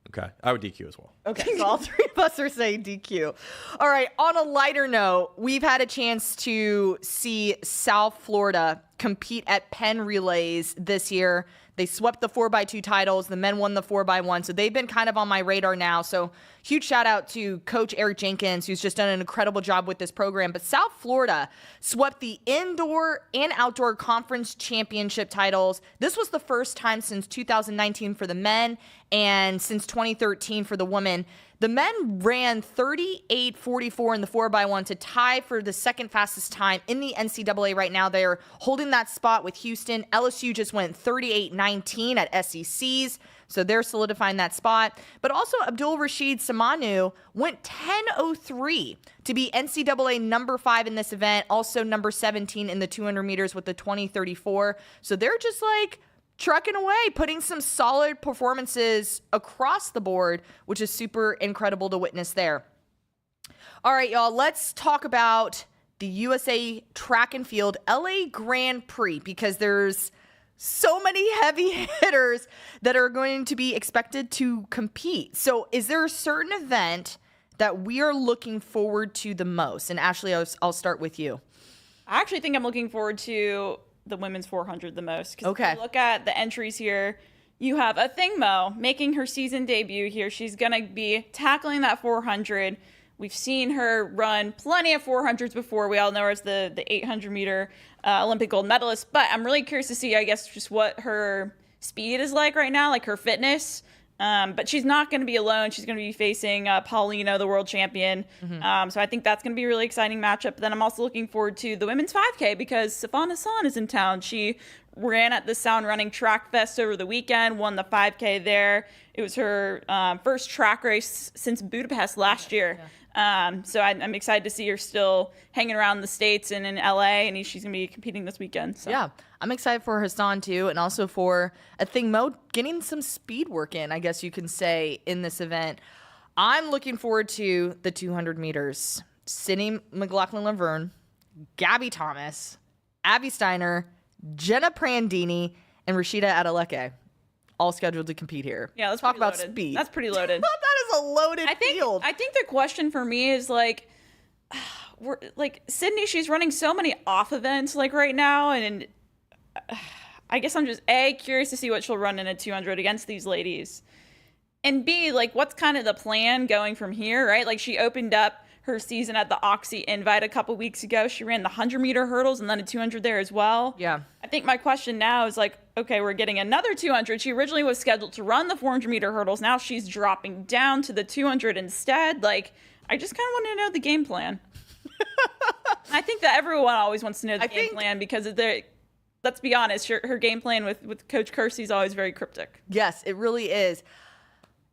[SPEAKER 3] Okay, I would DQ as well.
[SPEAKER 1] Okay, so all three of us are saying DQ. All right, on a lighter note, we've had a chance to see South Florida compete at Penn Relays this year. They swept the 4x2 titles. The men won the 4x1. So they've been kind of on my radar now. So huge shout out to Coach Eric Jenkins, who's just done an incredible job with this program. But South Florida swept the indoor and outdoor conference championship titles. This was the first time since 2019 for the men and since 2013 for the women. The men ran 38:44 in the 4x1 to tie for the second fastest time in the NCAA right now. They're holding that spot with Houston. LSU just went 38:19 at SECs, so they're solidifying that spot. But also Abdul Rashid Samanu went 10:03 to be NCAA number 5 in this event, also number 17 in the 200 meters with the 20:34. So they're just like trucking away, putting some solid performances across the board, which is super incredible to witness there. All right, y'all, let's talk about the USA Track and Field LA Grand Prix because there's so many heavy hitters that are going to be expected to compete. So is there a certain event that we are looking forward to the most? And Ashley, I'll start with you.
[SPEAKER 2] I actually think I'm looking forward to the women's 400 the most. 'Cause
[SPEAKER 1] Okay.
[SPEAKER 2] if you look at the entries here, you have a Thing Mo making her season debut here. She's going to be tackling that 400. We've seen her run plenty of 400s before. We all know her as the 800 meter Olympic gold medalist. But I'm really curious to see, I guess, just what her speed is like right now, like her fitness. But she's not going to be alone. She's going to be facing Paulino, the world champion. So I think that's going to be a really exciting matchup. But then I'm also looking forward to the women's 5K because Safan Hassan is in town. She ran at the Sound Running Track Fest over the weekend, won the 5K there. It was her first track race since Budapest last year. So I'm excited to see her still hanging around the States and in LA, and she's going to be competing this weekend. So.
[SPEAKER 1] Yeah, I'm excited for Hassan too, and also for a Thing Mo getting some speed work in, I guess you can say, in this event. I'm looking forward to the 200 meters. Sydney McLaughlin-Laverne, Gabby Thomas, Abby Steiner, Jenna Prandini, and Rashida Adeleke, all scheduled to compete here.
[SPEAKER 2] Yeah, let's
[SPEAKER 1] talk about
[SPEAKER 2] loaded.
[SPEAKER 1] speed.
[SPEAKER 2] That's pretty loaded.
[SPEAKER 1] That is a loaded field.
[SPEAKER 2] I think the question for me is like, we're like Sydney. She's running so many off events like right now, and I guess I'm just curious to see what she'll run in a 200 against these ladies, and B, like what's kind of the plan going from here, right? Like she opened up her season at the Oxy Invite a couple weeks ago. She ran the 100-meter hurdles and then a 200 there as well.
[SPEAKER 1] Yeah.
[SPEAKER 2] I think my question now is like, okay, we're getting another 200. She originally was scheduled to run the 400-meter hurdles. Now she's dropping down to the 200 instead. Like, I just kind of want to know the game plan. I think that everyone always wants to know the game plan because let's be honest, her game plan with Coach Kersey is always very cryptic.
[SPEAKER 1] Yes, it really is.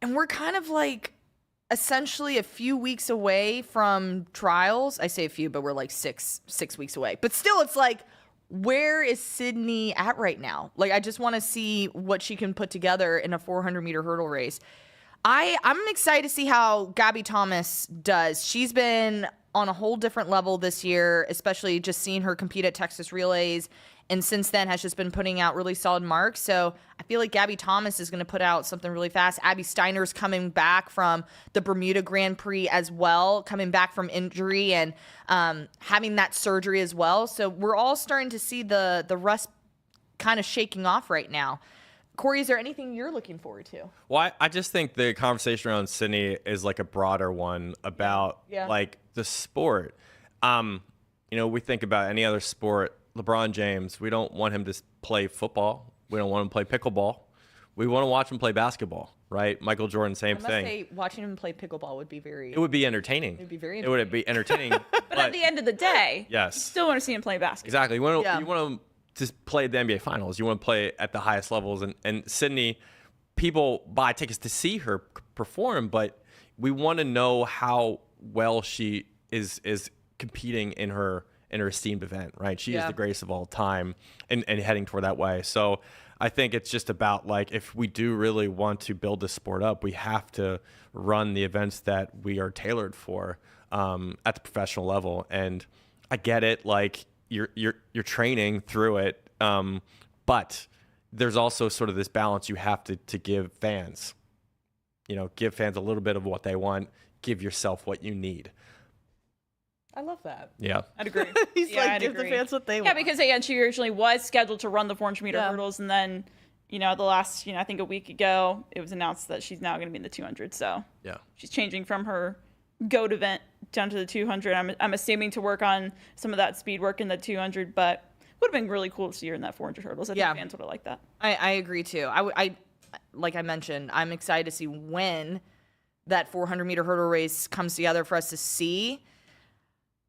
[SPEAKER 1] And we're kind of like essentially a few weeks away from trials. I say a few, but we're like six weeks away. But still, it's like, where is Sydney at right now? Like, I just want to see what she can put together in a 400-meter hurdle race. I'm excited to see how Gabby Thomas does. She's been on a whole different level this year, especially just seeing her compete at Texas Relays. And since then has just been putting out really solid marks. So I feel like Gabby Thomas is going to put out something really fast. Abby Steiner's coming back from the Bermuda Grand Prix as well, coming back from injury and having that surgery as well. So we're all starting to see the rust kind of shaking off right now. Corey, is there anything you're looking forward to?
[SPEAKER 3] Well, I just think the conversation around Sydney is like a broader one about like the sport. We think about any other sport. LeBron James, we don't want him to play football. We don't want him to play pickleball. we want to watch him play basketball, right? Michael Jordan, same
[SPEAKER 1] I must
[SPEAKER 3] thing.
[SPEAKER 1] say, watching him play pickleball would be very.
[SPEAKER 3] It would be entertaining.
[SPEAKER 1] It would be very.
[SPEAKER 3] It would be entertaining.
[SPEAKER 2] But at the end of the day,
[SPEAKER 3] Yes.
[SPEAKER 2] you still want to see him play basketball.
[SPEAKER 3] Exactly. You want to
[SPEAKER 1] Yeah.
[SPEAKER 3] just play the NBA Finals. You want to play at the highest levels. And Sydney, people buy tickets to see her perform, but we want to know how well she is competing in her esteemed event, right? She is the greatest of all time and heading toward that way. So I think it's just about, like, if we do really want to build this sport up, we have to run the events that we are tailored for at the professional level. And I get it, like, you're training through it, but there's also sort of this balance you have to give fans. Give fans a little bit of what they want. Give yourself what you need.
[SPEAKER 1] I love that.
[SPEAKER 3] Yeah,
[SPEAKER 2] I'd agree.
[SPEAKER 1] He's
[SPEAKER 2] Yeah,
[SPEAKER 1] like,
[SPEAKER 2] I'd
[SPEAKER 1] give the
[SPEAKER 2] agree.
[SPEAKER 1] fans what they
[SPEAKER 2] Yeah,
[SPEAKER 1] want.
[SPEAKER 2] because again, she originally was scheduled to run the 400-meter
[SPEAKER 1] Yeah.
[SPEAKER 2] hurdles, and then, the last, I think a week ago, it was announced that she's now going to be in the 200. So
[SPEAKER 3] yeah.
[SPEAKER 2] she's changing from her GOAT event down to the 200. I'm assuming to work on some of that speed work in the 200, but would have been really cool to see her in that 400 hurdles. I think fans would have liked that.
[SPEAKER 1] I agree too. I like I mentioned, I'm excited to see when that 400-meter hurdle race comes together for us to see.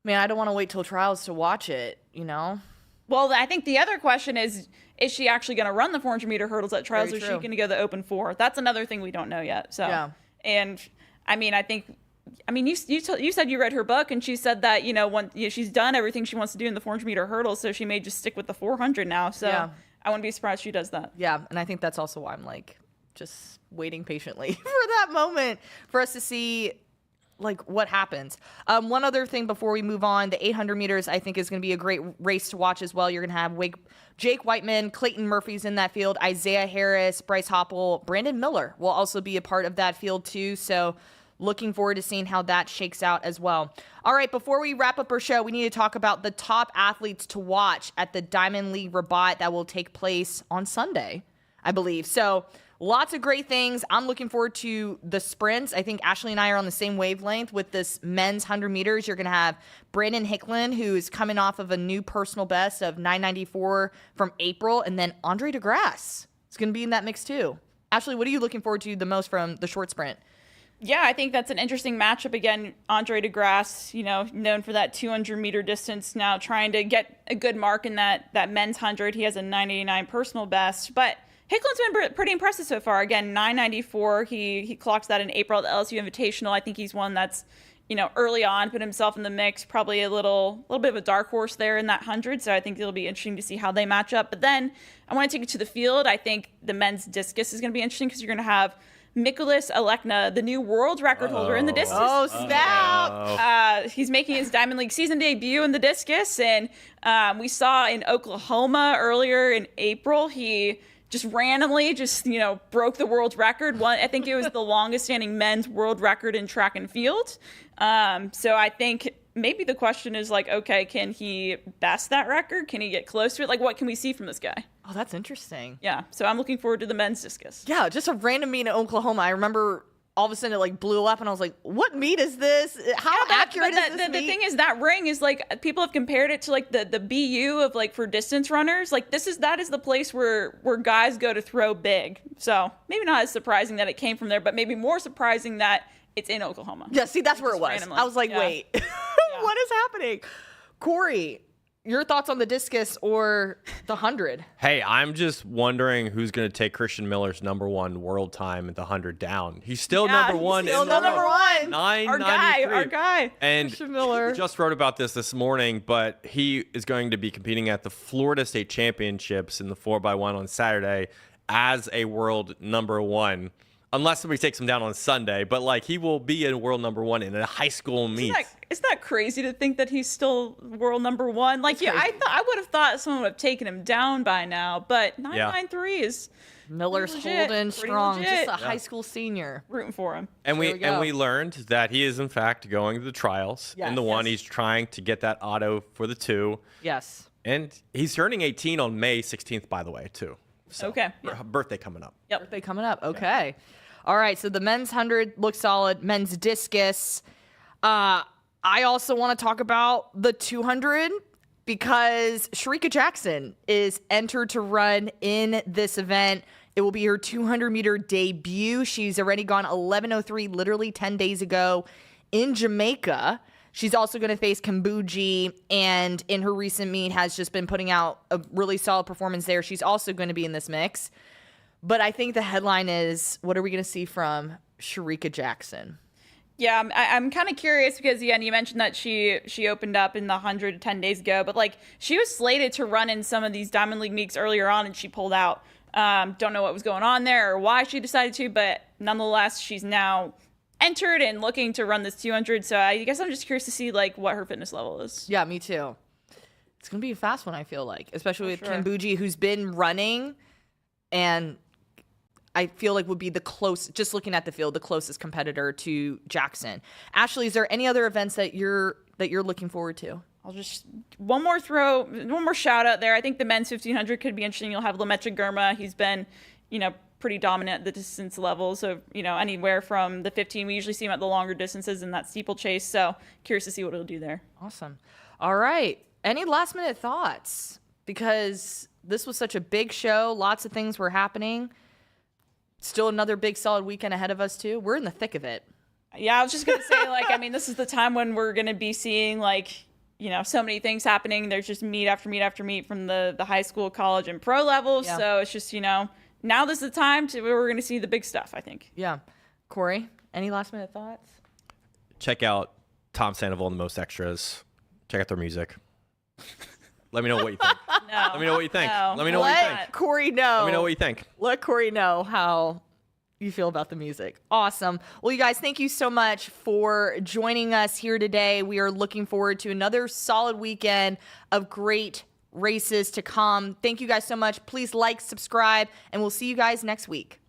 [SPEAKER 1] Man, I don't want to wait till trials to watch it,
[SPEAKER 2] Well, I think the other question is she actually going to run the 400-meter hurdles at trials, or is she
[SPEAKER 1] true.
[SPEAKER 2] going to go the open 4? That's another thing we don't know yet. So,
[SPEAKER 1] Yeah.
[SPEAKER 2] And you said you read her book, and she said that she's done everything she wants to do in the 400-meter hurdles, so she may just stick with the 400 now. So
[SPEAKER 1] Yeah.
[SPEAKER 2] I wouldn't be surprised she does that.
[SPEAKER 1] Yeah, and I think that's also why I'm like just waiting patiently for that moment for us to see like what happens. One other thing before we move on, the 800 meters I think is going to be a great race to watch as well. You're going to have Jake Whiteman, Clayton Murphy's in that field, Isaiah Harris, Bryce Hoppel, Brandon Miller will also be a part of that field too. So looking forward to seeing how that shakes out as well. All right, before we wrap up our show, we need to talk about the top athletes to watch at the Diamond League Rabat that will take place on Sunday, I believe. So lots of great things. I'm looking forward to the sprints. I think Ashley and I are on the same wavelength with this men's 100 meters. You're going to have Brandon Hicklin, who is coming off of a new personal best of 994 from April, and then Andre DeGrasse is going to be in that mix too. Ashley, what are you looking forward to the most from the short sprint?
[SPEAKER 2] Yeah, I think that's an interesting matchup. Again, Andre DeGrasse, known for that 200-meter distance, now trying to get a good mark in that men's 100. He has a 989 personal best, but Hicklin's been pretty impressive so far. Again, 994. He clocks that in April at the LSU Invitational. I think he's one that's, early on put himself in the mix. Probably a little bit of a dark horse there in that 100. So I think it'll be interesting to see how they match up. But then I want to take it to the field. I think the men's discus is going to be interesting because you're going to have Mikolas Alekna, the new world record holder in the discus.
[SPEAKER 1] Oh, snap.
[SPEAKER 2] He's making his Diamond League season debut in the discus. And we saw in Oklahoma earlier in April, he just randomly broke the world record. I think it was the longest standing men's world record in track and field. So I think maybe the question is like, okay, can he best that record? Can he get close to it? Like, what can we see from this guy?
[SPEAKER 1] Oh, that's interesting.
[SPEAKER 2] Yeah. So I'm looking forward to the men's discus.
[SPEAKER 1] Yeah, just a random meet in Oklahoma. I remember all of a sudden it like blew up and I was like, what meet is this? How accurate is this
[SPEAKER 2] the
[SPEAKER 1] meet?
[SPEAKER 2] thing is that ring is like, people have compared it to like the BU of like for distance runners. Like that is the place where guys go to throw big. So maybe not as surprising that it came from there, but maybe more surprising that it's in Oklahoma.
[SPEAKER 1] Yeah, see, that's where it was.
[SPEAKER 2] randomly.
[SPEAKER 1] I was like,
[SPEAKER 2] Yeah.
[SPEAKER 1] wait, what is happening? Corey, your thoughts on the discus or the 100?
[SPEAKER 3] Hey, I'm just wondering who's going to take Christian Miller's #1 world time at the 100 down. He's still number one.
[SPEAKER 1] Still
[SPEAKER 3] in the
[SPEAKER 1] number
[SPEAKER 3] world.
[SPEAKER 1] one.
[SPEAKER 3] 993.
[SPEAKER 2] Our guy.
[SPEAKER 3] And
[SPEAKER 1] Christian Miller.
[SPEAKER 3] just wrote about this morning, but he is going to be competing at the Florida State Championships in the 4x1 on Saturday as a world #1. Unless somebody takes him down on Sunday, but like he will be a world #1 in a high school meet.
[SPEAKER 2] Isn't that crazy to think that he's still world #1? Like, yeah, I would have thought someone would have taken him down by now, but 993 is
[SPEAKER 1] Miller's
[SPEAKER 2] legit,
[SPEAKER 1] holding
[SPEAKER 2] pretty
[SPEAKER 1] strong,
[SPEAKER 2] legit.
[SPEAKER 1] just a high school senior.
[SPEAKER 2] rooting for him.
[SPEAKER 3] And
[SPEAKER 1] There we go.
[SPEAKER 3] we learned that he is in fact going to the trials.
[SPEAKER 1] Yes,
[SPEAKER 3] in the 1,
[SPEAKER 1] yes.
[SPEAKER 3] he's trying to get that auto for the 2.
[SPEAKER 1] Yes.
[SPEAKER 3] And he's turning 18 on May 16th, by the way, too. So,
[SPEAKER 2] Okay.
[SPEAKER 3] birthday coming up.
[SPEAKER 2] Yep.
[SPEAKER 1] Birthday coming up. Okay. All right. So the men's 100 looks solid. Men's discus. I also want to talk about the 200 because Sharika Jackson is entered to run in this event. It will be her 200-meter debut. She's already gone 11:03 literally 10 days ago in Jamaica. She's also going to face Kambuji, and in her recent meet has just been putting out a really solid performance there. She's also going to be in this mix. But I think the headline is, what are we going to see from Shericka Jackson?
[SPEAKER 2] Yeah, I'm kind of curious because, again, you mentioned that she opened up in the 100 10 days ago, but like she was slated to run in some of these Diamond League meets earlier on, and she pulled out. Don't know what was going on there or why she decided to, but nonetheless, she's now entered and looking to run this 200. So I guess I'm just curious to see like what her fitness level is.
[SPEAKER 1] Yeah, me too. It's going to be a fast one, I feel like, especially with
[SPEAKER 2] sure.
[SPEAKER 1] Kambuji, who's been running, and I feel like would be the close, just looking at the field, the closest competitor to Jackson. Ashley, is there any other events that you're looking forward to?
[SPEAKER 2] I'll just one more shout out there. I think the men's 1500 could be interesting. You'll have Lemaitre Girma. He's been, pretty dominant at the distance level. So, anywhere from the 15, we usually see him at the longer distances in that steeplechase. So curious to see what he'll do there.
[SPEAKER 1] Awesome. All right. Any last minute thoughts? Because this was such a big show. Lots of things were happening. Still another big solid weekend ahead of us too. We're in the thick of it.
[SPEAKER 2] Yeah, I was just going to say, this is the time when we're going to be seeing so many things happening. There's just meet after meet after meet from the high school, college, and pro levels.
[SPEAKER 1] Yeah.
[SPEAKER 2] So it's just, now this is the time where we're going to see the big stuff, I think.
[SPEAKER 1] Yeah. Corey, any last minute thoughts?
[SPEAKER 3] Check out Tom Sandoval and the Most Extras. Check out their music. Let me know what you think.
[SPEAKER 2] No.
[SPEAKER 3] Let me know what you think.
[SPEAKER 2] No.
[SPEAKER 3] Let me know what you think.
[SPEAKER 1] Let Corey know.
[SPEAKER 3] Let me know what you think.
[SPEAKER 1] Let Corey know how you feel about the music. Awesome. Well, you guys, thank you so much for joining us here today. We are looking forward to another solid weekend of great races to come. Thank you guys so much. Please like, subscribe, and we'll see you guys next week.